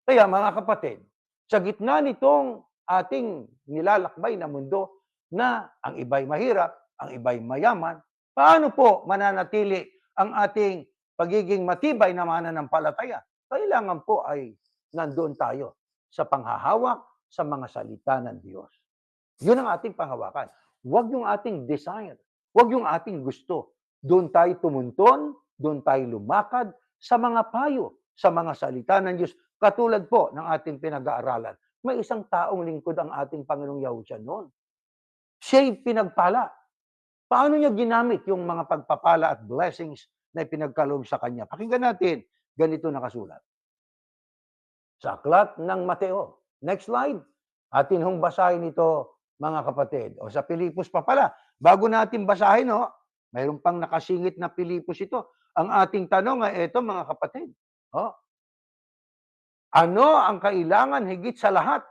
Kaya mga kapatid, sa gitna nitong ating nilalakbay na mundo na ang iba'y mahirap, ang iba'y mayaman, paano po mananatili ang ating pagiging matibay na mananampalataya? Kailangan po ay nandoon tayo sa panghahawak sa mga salita ng Diyos. Yun ang ating panghawakan. Huwag yung ating desire. Huwag yung ating gusto. Doon tayo tumunton, doon tayo lumakad sa mga payo, sa mga salita ng Diyos. Katulad po ng ating pinag-aaralan. May isang taong lingkod ang ating Panginoong Yahushua noon. Siya'y pinagpala. Paano niya ginamit yung mga pagpapala at blessings na ipinagkaloob sa kanya? Pakinggan natin. Ganito nakasulat. Sa aklat ng Mateo. Next slide. Atin hong basahin ito, mga kapatid. O sa Pilipos pa pala. Bago natin basahin, mayroon pang nakasingit na Pilipos ito. Ang ating tanong ay ito, mga kapatid. Ano ang kailangan higit sa lahat?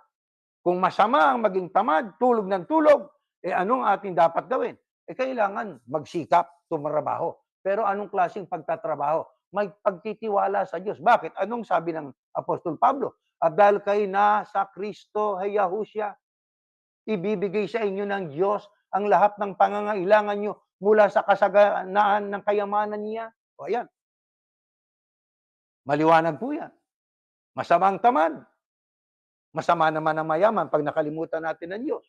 Kung masama ang maging tamad, tulog ng tulog, anong ating dapat gawin? Kailangan magsikap, tumarabaho. Pero anong klaseng pagtatrabaho? May pagtitiwala sa Diyos. Bakit? Anong sabi ng Apostol Pablo? At dahil kayo na sa Kristo, Yahushua, ibibigay sa inyo ng Diyos ang lahat ng pangangailangan nyo mula sa kasaganaan ng kayamanan niya. O ayan. Maliwanag po yan. Masamang tamad. Masama naman ang mayaman pag nakalimutan natin ng Diyos.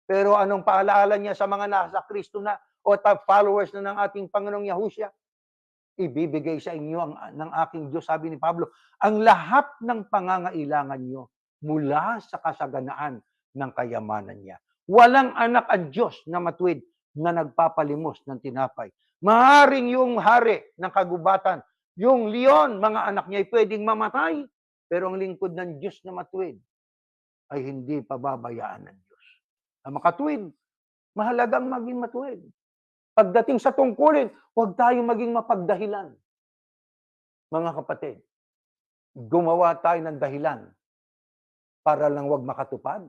Pero anong paalaala niya sa mga nasa Kristo na o top followers na ng ating Panginoong Yahushua? Ibibigay sa inyo ng aking Diyos, sabi ni Pablo, ang lahat ng pangangailangan nyo mula sa kasaganaan ng kayamanan niya. Walang anak ang Diyos na matuwid na nagpapalimos ng tinapay. Maaring yung hari ng kagubatan, yung leon, mga anak niya ay pwedeng mamatay, pero ang lingkod ng Diyos na matuwid ay hindi pababayaan ng Diyos. Ang makatuwid, mahalagang maging matuwid. Pagdating sa tungkulin, huwag tayong maging mapagdahilan. Mga kapatid, gumawa tayo ng dahilan para lang huwag makatupad.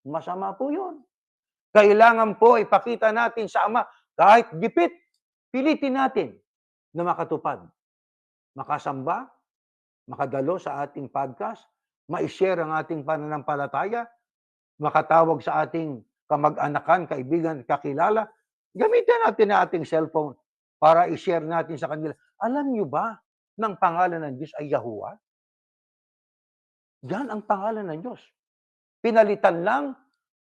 Masama po yun. Kailangan po ipakita natin sa Ama, kahit gipit, pilitin natin na makatupad, makasamba, makadalo sa ating podcast, ma-share ang ating pananampalataya, makatawag sa ating kamag-anakan, kaibigan, kakilala, gamitin natin ang ating cellphone para i-share natin sa kanila. Alam niyo ba na ang pangalan ng Diyos ay Yahuwah? Yan ang pangalan ng Diyos. Pinalitan lang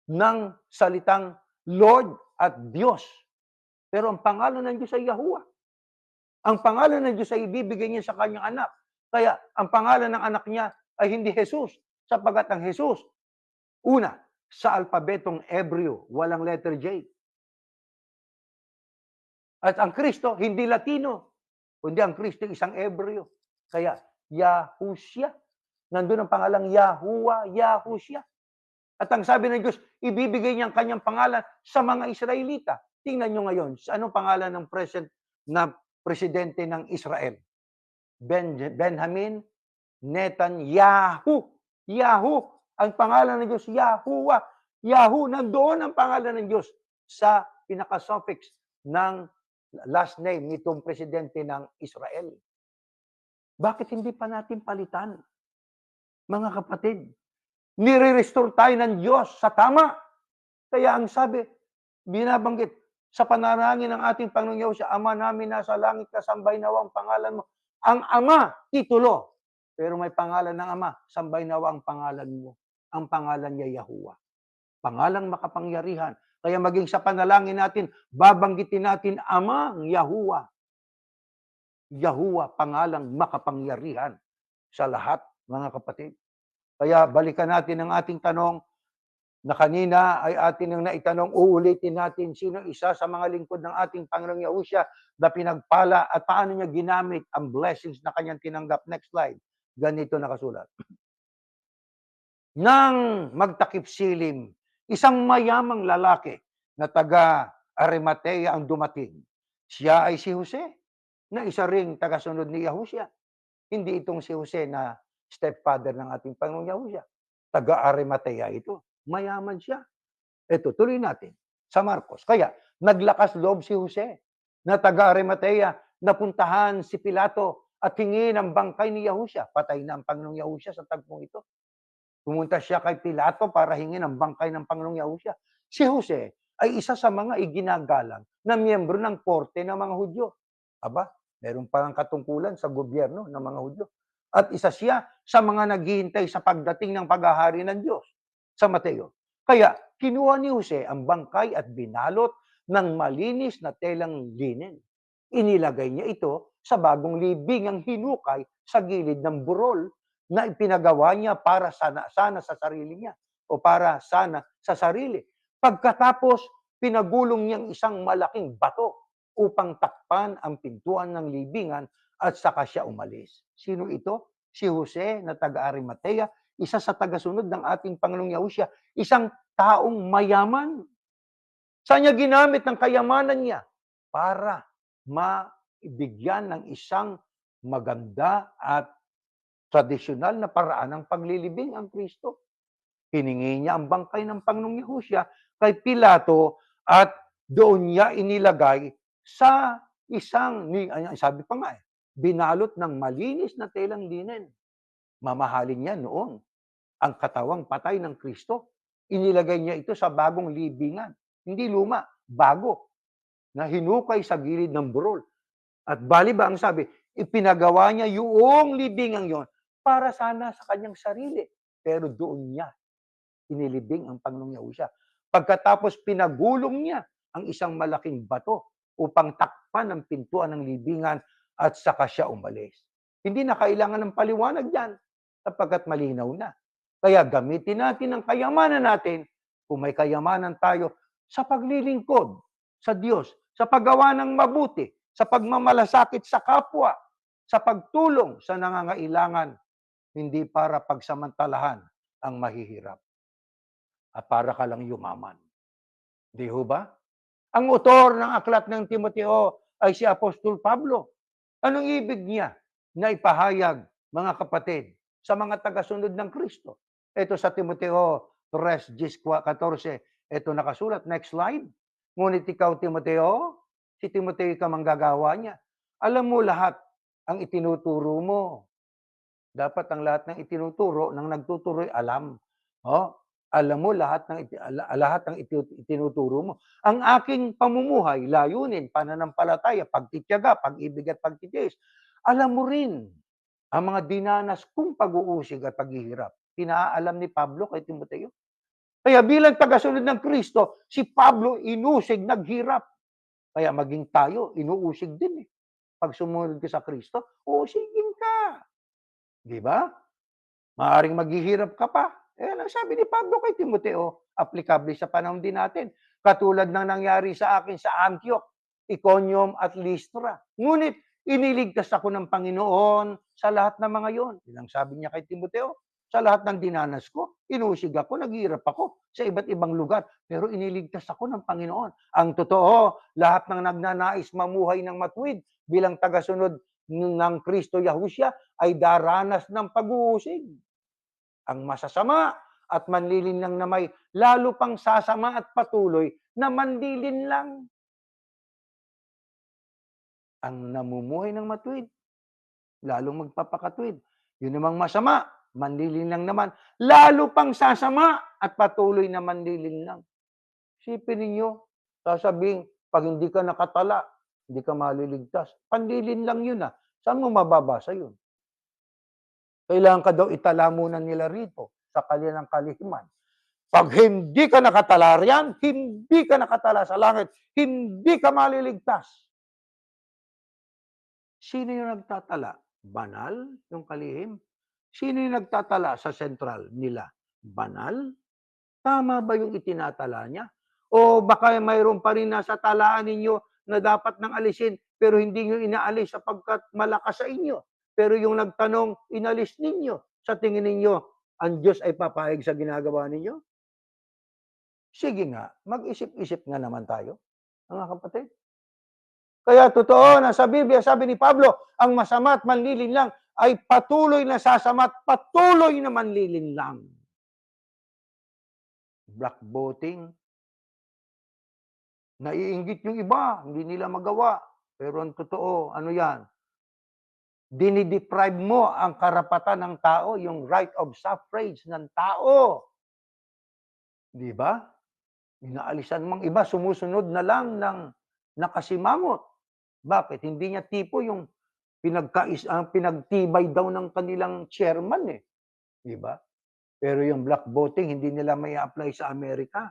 ng salitang Lord at Diyos. Pero ang pangalan ng Diyos ay Yahuwah. Ang pangalan ng Diyos ay ibibigay niya sa kanyang anak. Kaya ang pangalan ng anak niya ay hindi Jesus, sapagat ang Jesus, una, sa alpabetong Hebreo, walang letter J. At ang Kristo, hindi Latino, kundi ang Kristo isang Hebreo. Kaya, Yahushua. Nandun ang pangalang Yahuwah, Yahushua. At ang sabi ng Diyos, ibibigay niya ang kanyang pangalan sa mga Israelita. Tingnan nyo ngayon, anong pangalan ng present na presidente ng Israel? Benjamin Netanyahu. Yahu. Ang pangalan ng Diyos, Yahuwah. Yahu, nandoon ang pangalan ng Diyos sa pinaka-suffix ng last name nitong presidente ng Israel. Bakit hindi pa natin palitan? Mga kapatid, nire-restore tayo ng Diyos sa tama. Kaya ang sabi, binabanggit, sa panalangin ng ating Panginoong Yahushua, Ama namin nasa langit, kasambay nawa ang pangalan mo. Ang Ama, titulo. Pero may pangalan ng Ama, sambay nawa ang pangalan mo. Ang pangalan niya Yahuwah. Pangalang makapangyarihan. Kaya maging sa panalangin natin, babanggitin natin Amang Yahuwah. Yahuwah, pangalang makapangyarihan sa lahat, mga kapatid. Kaya balikan natin ang ating tanong na kanina ay atin ang naitanong, uulitin natin sino isa sa mga lingkod ng ating Panginoong Yahushua na pinagpala at paano niya ginamit ang blessings na kanyang tinanggap. Next slide. Ganito nakasulat. Nang magtakip silim, isang mayamang lalaki na taga Arimatea ang dumating. Siya ay si Jose, na isa ring tagasunod ni Yahushua. Hindi itong si Jose na stepfather ng ating Panginoong Yahushua. Taga Arimatea ito. Mayaman siya. Ito, tuloy natin sa Marcos. Kaya, naglakas loob si Jose na taga Arimatea, napuntahan si Pilato at hingin ang bangkay ni Yahushua. Patay na ang Panginoong Yahushua sa tagpong ito. Pumunta siya kay Pilato para hingin ang bangkay ng Panginoong Yahushua. Si Jose ay isa sa mga iginagalang na miyembro ng korte ng mga Hudyo. Aba, meron parang katungkulan sa gobyerno ng mga Hudyo. At isa siya sa mga naghihintay sa pagdating ng paghahari ng Diyos sa Mateo. Kaya, kinuha ni Jose ang bangkay at binalot ng malinis na telang linen. Inilagay niya ito sa bagong libingang hinukay sa gilid ng burol na ipinagawa niya para sana sa sarili niya o para sana sa sarili. Pagkatapos, pinagulong niyang isang malaking bato upang takpan ang pintuan ng libingan at saka siya umalis. Sino ito? Si Jose na taga-Arimatea, isa sa tagasunod ng ating Panginoong Yahushua, isang taong mayaman. Saan niya ginamit ng kayamanan niya? Para maibigyan ng isang maganda at tradisyonal na paraan ng paglilibing ang Kristo. Hiningi niya ang bangkay ng Panginoong Yahushua kay Pilato at doon niya inilagay sa isang, sabi pa nga binalot ng malinis na telang linen. Mamahalin niya noon ang katawang patay ng Kristo. Inilagay niya ito sa bagong libingan. Hindi luma, bago. Na hinukay sa gilid ng burol. At bali ba ang sabi, ipinagawa niya yung libingan yon para sana sa kanyang sarili. Pero doon niya inilibing ang Panginoong Yahushua. Pagkatapos pinagulong niya ang isang malaking bato upang takpan ang pintuan ng libingan at saka siya umalis. Hindi na kailangan ng paliwanag yan sapagkat malinaw na. Kaya gamitin natin ang kayamanan natin kung may kayamanan tayo sa paglilingkod sa Diyos, sa paggawa ng mabuti, sa pagmamalasakit sa kapwa, sa pagtulong sa nangangailangan, hindi para pagsamantalahan ang mahihirap at para ka lang yumaman. Di ho ba? Ang author ng aklat ng Timoteo ay si Apostol Pablo. Anong ibig niya na ipahayag, mga kapatid, sa mga tagasunod ng Kristo? Ito sa Timoteo 3:14, ito nakasulat. Next slide. Ngunit ikaw, Timoteo, si Timoteo ka manggagawa niya. Alam mo lahat ang itinuturo mo. Dapat ang lahat ng itinuturo ng nagtuturo'y alam. Oh, alam mo lahat ng itinuturo mo. Ang aking pamumuhay, layunin, pananampalataya, pagtitiyaga, pag-ibig at pagtitiis. Alam mo rin ang mga dinanas kong pag-uusig at paghihirap. Pinaalam ni Pablo kay Timoteo. Kaya bilang tagasunod ng Kristo, si Pablo inusig, naghirap. Kaya maging tayo, inuusig din eh. Pag sumunod ka sa Kristo, usigin ka. Di ba? Maaaring maghihirap ka pa. Eh, ang sabi ni Pablo kay Timoteo, aplikable sa panahon din natin. Katulad ng nangyari sa akin sa Antioch, Iconium at Lystra. Ngunit, iniligtas ako ng Panginoon sa lahat ng mga yon. Ilang sabi niya kay Timoteo, sa lahat ng dinanas ko, inusig ako, naghihirap ako sa iba't ibang lugar, pero iniligtas ako ng Panginoon. Ang totoo, lahat ng nagnanais mamuhay ng matuwid bilang tagasunod ng Kristo Yahushua ay daranas ng pag-uusig. Ang masasama at manlilinlang na may lalo pang sasama at patuloy na manlilinlang. Ang namumuhay ng matuwid, lalong magpapakatuwid. Yun namang masama, manlilinlang naman, lalo pang sasama at patuloy na manlilinlang. Sipin ninyo, sasabihin, pag hindi ka nakatala, hindi ka maliligtas. Panlilinlang yun ah. Saan mo mababasa yun? Kailangan ka daw itala muna nila rito sa kanilang kalihiman. Pag hindi ka nakatala riyan, hindi ka nakatala sa langit, hindi ka maliligtas. Sino yung nagtatala? Banal yung kalihim? Sino yung nagtatala sa sentral nila? Banal? Tama ba yung itinatala niya? O baka mayroon pa rin nasa talaan ninyo na dapat nang alisin pero hindi nyo inaalis sapagkat malakas sa inyo. Pero yung nagtanong, inalis ninyo. Sa tingin ninyo, ang Diyos ay papayag sa ginagawa ninyo? Sige nga, mag-isip-isip nga naman tayo, mga kapatid. Kaya totoo na sa Biblia, sabi ni Pablo, ang masama at manlilinlang ay patuloy na sasama at patuloy na manlilinlang. Black voting, naiinggit yung iba, hindi nila magawa. Pero ang totoo, ano yan? Dinideprive mo ang karapatan ng tao, yung right of suffrage ng tao. Di ba? Inaalisan mong iba, sumusunod na lang ng nakasimangot. Bakit? Hindi niya tipo yung pinagtibay daw ng kanilang chairman eh. Di ba? Pero yung black voting, hindi nila may apply sa Amerika.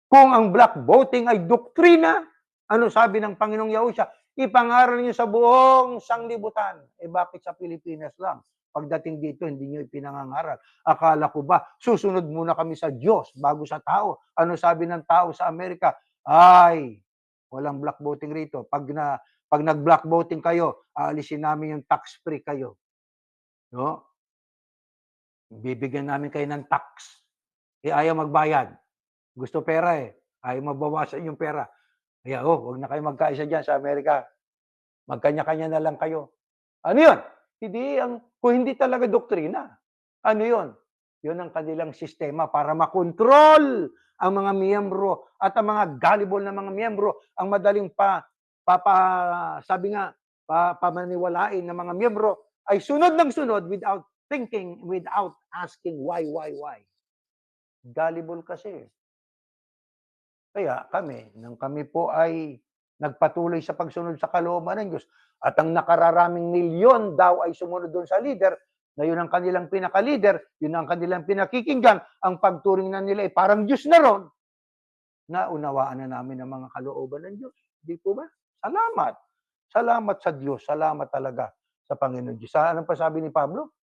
Kung ang black voting ay doktrina, ano sabi ng Panginoong Yahushua? Ipangaral niyo sa buong sanglibutan. Eh bakit sa Pilipinas lang? Pagdating dito, hindi niyo ipinangangaral. Akala ko ba, susunod muna kami sa Diyos bago sa tao. Ano sabi ng tao sa Amerika? Ay, walang black voting rito. Pag nag-black voting kayo, aalisin namin yung tax-free kayo. No? Bibigyan namin kayo ng tax. Eh ayaw magbayad. Gusto pera eh. Ayaw mabawasan yung pera. Kaya, huwag na kayo magkaisa dyan sa Amerika. Magkanya-kanya na lang kayo. Ano yun? Kung hindi talaga doktrina. Ano yun? Yun ang kanilang sistema para makontrol ang mga miyembro at ang mga gullible na mga miyembro, ang madaling pamaniwalain ng mga miyembro ay sunod ng sunod without thinking, without asking why. Gullible kasi. Kaya nang kami po ay nagpatuloy sa pagsunod sa kalooban ng Diyos at ang nakararaming milyon daw ay sumunod doon sa leader, na yun ang kanilang pinaka-leader, yun ang kanilang pinakikinggan, ang pagturing na nila ay parang Diyos na ron, naunawaan na namin ang mga kalooban ng Diyos. Di po ba? Salamat. Salamat sa Diyos. Salamat talaga sa Panginoon Diyos. Anong pa sabi ni Pablo?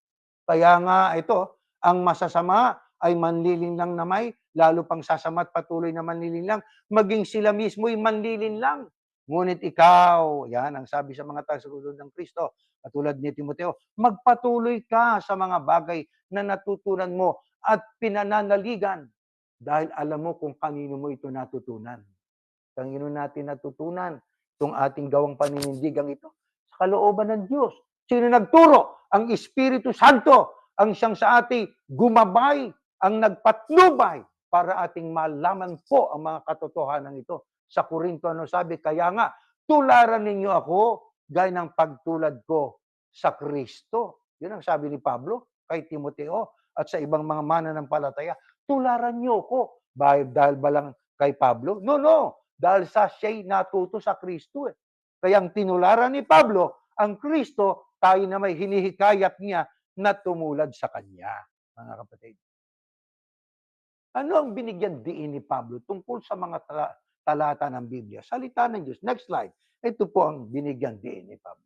Kaya nga ito, ang masasama ay manlilinlang na may, lalo pang sasama at patuloy na manlilinlang, maging sila mismo'y manlilinlang. Ngunit ikaw, yan ang sabi sa mga tagasunod ng Kristo, katulad ni Timoteo, magpatuloy ka sa mga bagay na natutunan mo at pinananaligan dahil alam mo kung kanino mo ito natutunan. Kanino natin natutunan itong ating gawang paninindigang ito? Sa kalooban ng Diyos. Sino nagturo? Ang Espiritu Santo, ang siyang sa ating gumabay, ang nagpatnubay para ating malaman po ang mga katotohanan ito. Sa Korinto, ano sabi? Kaya nga, tularan ninyo ako gaya ng pagtulad ko sa Kristo. Yun ang sabi ni Pablo kay Timoteo at sa ibang mga mananampalataya. Tularan niyo ko. Dahil ba lang kay Pablo? No, no. Dahil siya'y natuto sa Kristo eh. Kaya ang tinularan ni Pablo, ang Kristo, tayo na may hinihikayat niya na tumulad sa Kanya, mga kapatid. Ano ang binigyan diin ni Pablo tungkol sa mga talata ng Biblia? Salita ng Diyos. Next slide. Ito po ang binigyan diin ni Pablo.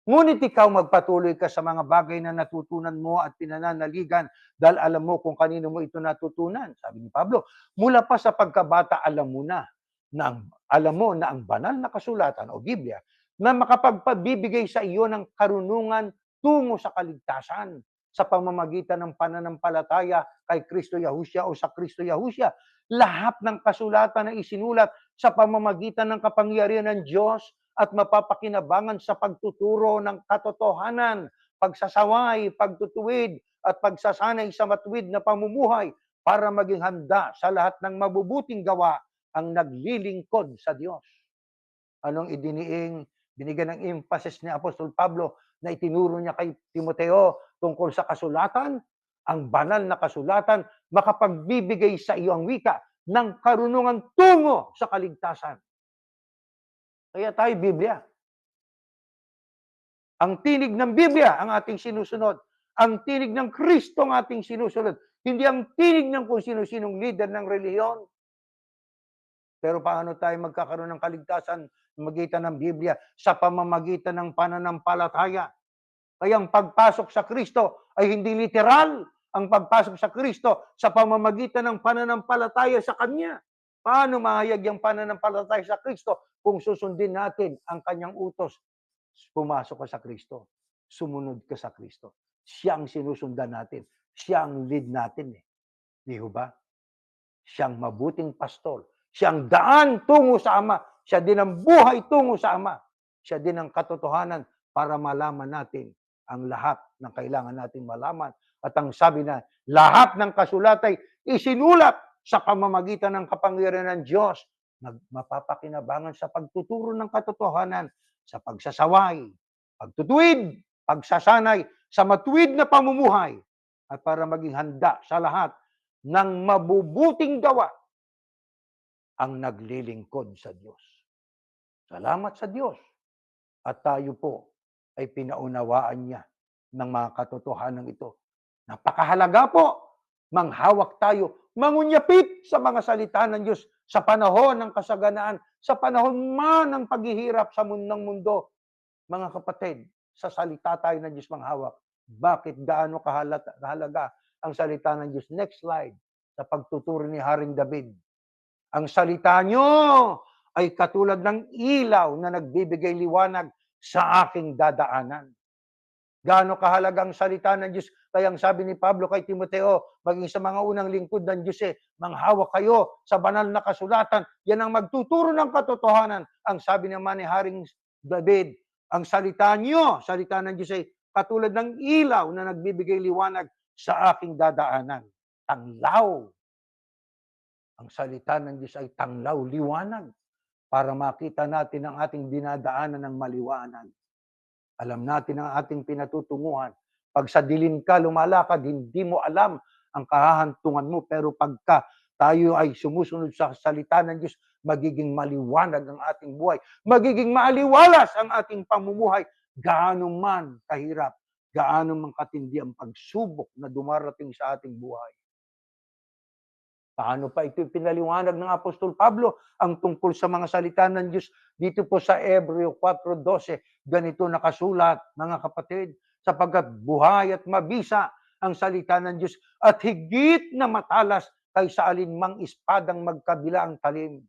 Ngunit ikaw magpatuloy ka sa mga bagay na natutunan mo at pinananaligan dahil alam mo kung kanino mo ito natutunan. Sabi ni Pablo, mula pa sa pagkabata alam mo na ang banal na kasulatan o Biblia na makapagpabibigay sa iyo ng karunungan tungo sa kaligtasan sa pamamagitan ng pananampalataya kay Kristo Yahushua o sa Kristo Yahushua. Lahat ng kasulatan na isinulat sa pamamagitan ng kapangyarihan ng Diyos at mapapakinabangan sa pagtuturo ng katotohanan, pagsasaway, pagtutuwid, at pagsasanay sa matuwid na pamumuhay para maging handa sa lahat ng mabubuting gawa ang naglilingkod sa Diyos. Anong binigyan ng emphasis ni Apostol Pablo na itinuro niya kay Timoteo tungkol sa kasulatan? Ang banal na kasulatan makapagbibigay sa iyo ang wika ng karunungan tungo sa kaligtasan. Kaya tayo Biblia. Ang tinig ng Biblia ang ating sinusunod. Ang tinig ng Kristo ang ating sinusunod. Hindi ang tinig ng kung sino-sinong leader ng relihiyon. Pero paano tayo magkakaroon ng kaligtasan magitan ng Biblia sa pamamagitan ng pananampalataya? Kaya ang pagpasok sa Kristo ay hindi literal. Ang pagpasok sa Kristo sa pamamagitan ng pananampalataya sa Kanya. Paano mahayag yung pananampalataya sa Kristo kung susundin natin ang Kanyang utos? Pumasok ka sa Kristo. Sumunod ka sa Kristo. Siya ang sinusundan natin. Siya ang lead natin eh. Di ba? Siyang mabuting pastor. Siyang daan tungo sa Ama. Siya din ang buhay tungo sa Ama. Siya din ang katotohanan para malaman natin ang lahat ng kailangan natin malaman. At ang sabi na, lahat ng kasulatay isinulat sa pamamagitan ng kapangyarihan ng Diyos na mapapakinabangan sa pagtuturo ng katotohanan, sa pagsasaway, pagtutuwid, pagsasanay, sa matuwid na pamumuhay, at para maging handa sa lahat ng mabubuting gawa ang naglilingkod sa Diyos. Salamat sa Diyos. At tayo po ay pinaunawaan niya ng mga katotohanan ito. Napakahalaga po, manghawak tayo, mangunyapit sa mga salita ng Diyos sa panahon ng kasaganaan, sa panahon man ng paghihirap sa mundo. Mga kapatid, sa salita tayo ng Diyos manghawak. Bakit gaano kahalaga ang salita ng Diyos? Next slide. Sa pagtuturo ni Haring David. Ang salita nyo ay katulad ng ilaw na nagbibigay liwanag sa aking dadaanan. Gaano kahalagang salita ng Diyos. Kaya ang sabi ni Pablo kay Timoteo, maging sa mga unang lingkod ng Diyos, manghawak kayo sa banal na kasulatan. Yan ang magtuturo ng katotohanan. Ang sabi naman ni Haring David, ang salita niyo, salita ng Diyos ay katulad ng ilaw na nagbibigay liwanag sa aking dadaanan. Tanglaw. Ang salita ng Diyos ay tanglaw, liwanag, para makita natin ang ating dinadaanan ng maliwanag. Alam natin ang ating pinatutunguhan. Pag sa dilim ka lumalakad, hindi mo alam ang kahahantungan mo. Pero pagka tayo ay sumusunod sa salita ng Diyos, magiging maliwanag ang ating buhay. Magiging maaliwalas ang ating pamumuhay. Gaano man kahirap, gaano man katindi ang pagsubok na dumarating sa ating buhay. Paano pa ito pinaliwanag ng Apostol Pablo ang tungkol sa mga salita ng Diyos dito po sa Hebreo 4:12. Ganito nakasulat, mga kapatid, sapagkat buhay at mabisa ang salita ng Diyos at higit na matalas kaysa alinmang espadang magkabilaang talim.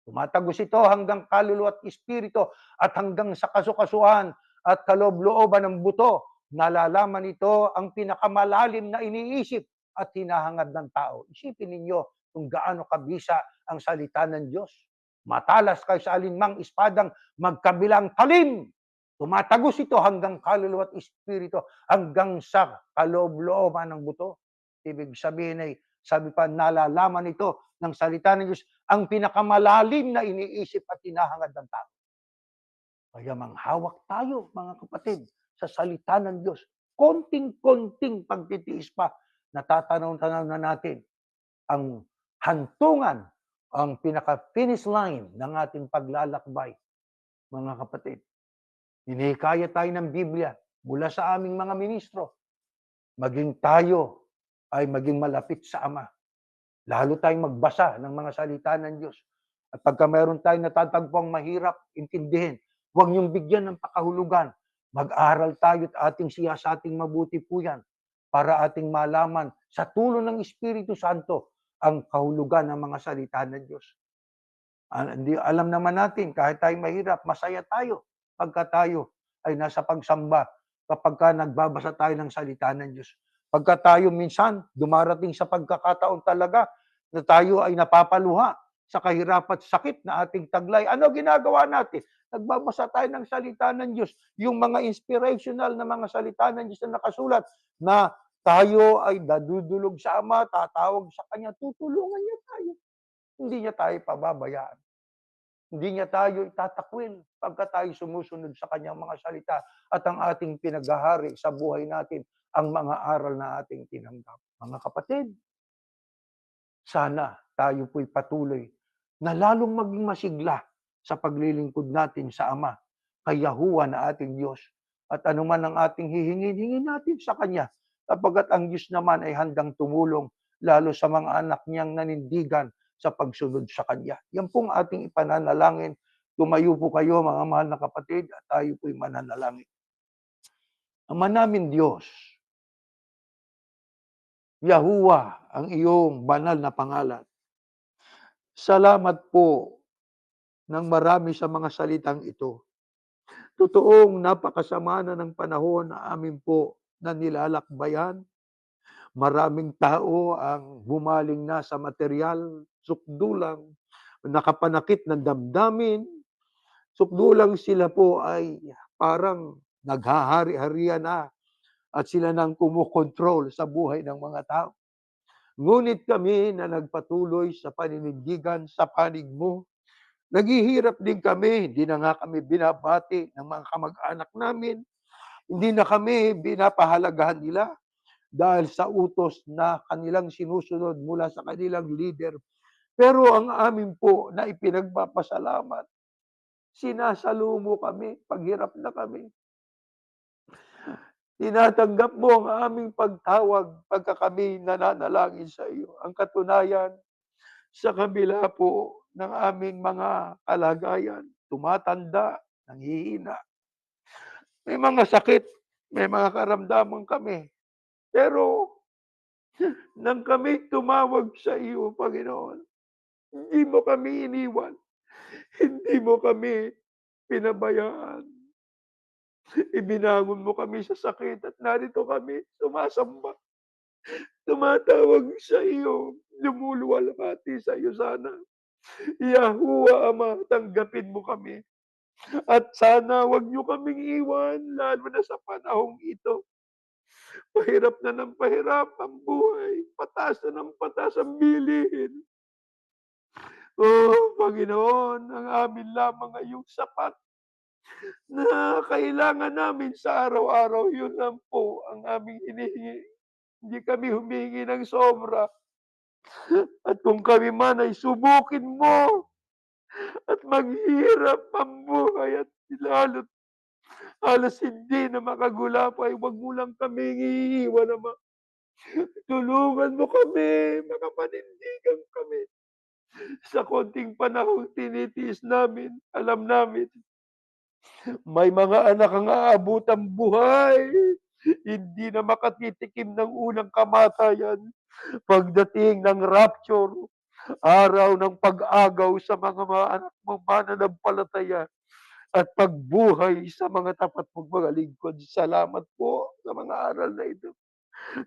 Tumatagos ito hanggang kaluluwa at espiritu at hanggang sa kasukasuan at kaloob-looban ng buto. Nalalaman ito ang pinakamalalim na iniisip at hinahangad ng tao. Isipin ninyo kung gaano kabisa ang salita ng Diyos. Matalas kaysa alinmang espadang magkabilang talim. Tumatagos ito hanggang kaluluwa at espiritu, hanggang sa kaloob-looban ng buto. Ibig sabihin ay, sabi pa, nalalaman ito ng salita ng Diyos ang pinakamalalim na iniisip at hinahangad ng tao. Kaya manghawak tayo, mga kapatid, sa salita ng Diyos. Konting-konting pagtitiis pa, natatanaw-tanaw na natin ang hantungan, ang pinaka-finish line ng ating paglalakbay, mga kapatid. Hinihikayat tayo ng Biblia mula sa aming mga ministro. Maging tayo ay maging malapit sa Ama. Lalo tayong magbasa ng mga salita ng Diyos. At pagka mayroon tayong natatagpuang mahirap intindihin, huwag niyong bigyan ng pakahulugan. Mag-aral tayo at ating siyasating mabuti po yan para ating malaman sa tulong ng Espiritu Santo ang kahulugan ng mga salita ng Diyos. Alam naman natin, kahit tayo mahirap, masaya tayo pagka tayo ay nasa pagsamba, kapag ka nagbabasa tayo ng salita ng Diyos. Pagka tayo minsan dumarating sa pagkakataon talaga na tayo ay napapaluha sa kahirap at sakit na ating taglay, ano ginagawa natin? Nagbabasa tayo ng salita ng Diyos. Yung mga inspirational na mga salita ng Diyos na nakasulat na tayo ay dadudulog sa Ama, tatawag sa Kanya, tutulungan niya tayo. Hindi niya tayo pababayaan. Hindi niya tayo itatakwil pagka tayo sumusunod sa kanyang mga salita at ang ating pinaghahari sa buhay natin ang mga aral na ating tinanggap. Mga kapatid, sana tayo po'y patuloy na lalong maging masigla sa paglilingkod natin sa Ama, kay Yahuwah na ating Diyos. At anuman ang ating hihingin natin sa Kanya, sapagkat ang Diyos naman ay handang tumulong lalo sa mga anak niyang nanindigan sa pagsunod sa Kanya. Yan pong ating ipananalangin. Tumayo po kayo, mga mahal na kapatid, at tayo po'y mananalangin. Ama namin Diyos, Yahuwah ang iyong banal na pangalan. Salamat po ng marami sa mga salitang ito. Totoong napakasama na ng panahon na amin po na nilalakbayan. Maraming tao ang bumaling na sa material, sukdulang, nakapanakit ng damdamin. Sukdulang sila po ay parang naghahari-harian na at sila nang kumukontrol sa buhay ng mga tao. Ngunit kami na nagpatuloy sa paninindigan sa panig mo, naghihirap din kami, hindi na nga kami binabati ng mga kamag-anak namin, hindi na kami binapahalagahan nila dahil sa utos na kanilang sinusunod mula sa kanilang leader. Pero ang amin po na ipinagpapasalamat, sinasalumo kami, paghirap na kami. Tinatanggap mo ang aming pagtawag pagka kami nananalangin sa iyo. Ang katunayan, sa kabila po ng aming mga kalagayan, tumatanda, nanghihina. May mga sakit, may mga karamdaman kami. Pero nang kami tumawag sa iyo, Panginoon, hindi mo kami iniwan. Hindi mo kami pinabayaan. Ibinangon mo kami sa sakit at narito kami, sumasamba. Tumatawag sa iyo, lumuluwalhati sa iyo sana. Yahuwah Ama, tanggapin mo kami. At sana wag niyo kaming iwan, lalo na sa panahong ito. Pahirap na ng pahirap ang buhay, patas na ng patas ang bilihin. Oh, Panginoon, ang amin lamang ay yung sapat na kailangan namin sa araw-araw. Yun lang po ang aming hinihingi. Hindi kami humingi ng sobra. At kung kami man ay subukin mo at maghirap ang buhay at lalo't halos hindi na makagulapay, wag mo lang kaming iiwan, Ama. Tulungan mo kami, makapanindigan kami. Sa konting panahong tinitiis namin, alam namin, may mga anak ang aabutang buhay. Hindi na makatitikim ng unang kamatayan. Pagdating ng rapture, araw ng pag-agaw sa mga anak mong mananampalataya at pagbuhay sa mga tapat mong mga lingkod. Salamat po sa mga aral na ito.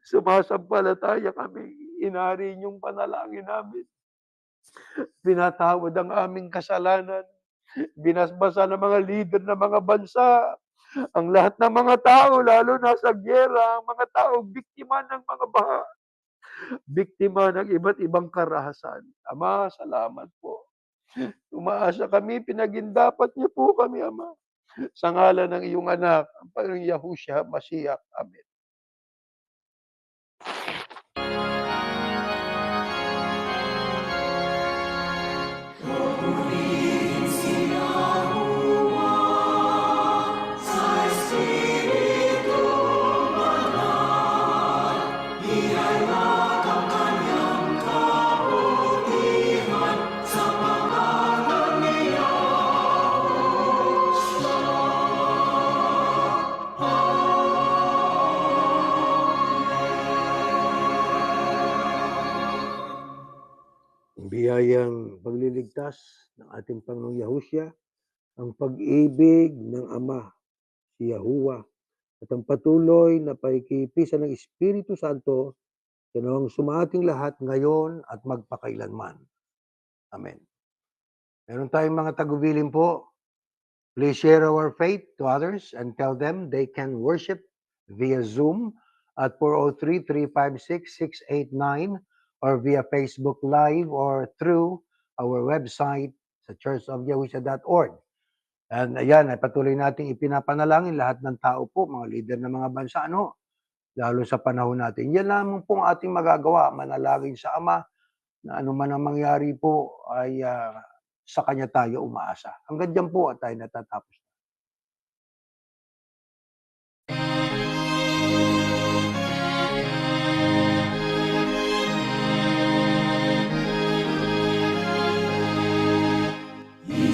Sumasampalataya kami. Inari niyong panalangin namin. Pinatawad ang aming kasalanan. Binasbasa ng mga leader ng mga bansa. Ang lahat ng mga tao, lalo na sa gyera, ang mga tao biktima ng mga baha. Biktima ng iba't ibang karahasan. Ama, salamat po. Umaasa kami, pinagindapat niyo po kami, Ama. Sa ngalan ng iyong anak, ang Panginoong Yahushua Mashiach. Amen. Purihin si Yahuwah sa Espiritu Banal. Ihayag ang kanyang kabutihan sa pangalan ni Ang biyayang pagliligtas ng ating Panginoong Yahushua, ang pag-ibig ng Ama, si Yahuwah, at ang patuloy na pagkikipisan ng Espiritu Santo, kinawang sumating lahat ngayon at magpakailanman. Amen. Meron tayong mga tagubilin po. Please share our faith to others and tell them they can worship via Zoom at 403-356-689 or via Facebook Live or through our website sa churchofyahushua.org. And ayan, ay patuloy nating ipinapanalangin lahat ng tao po, mga leader ng mga bansa, lalo sa panahon natin. Yan lamang po ang ating magagawa, manalangin sa Ama na anuman ang mangyari po ay sa Kanya tayo umaasa. Hanggang dyan po at tayo natatapos.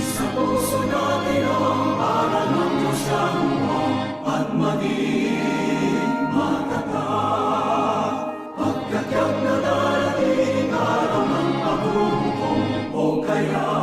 Sa puso natin ang aral ng Diyos Yahuwah at maging matatag. Pagkatyak na darating araw ng paghuhukom o kaya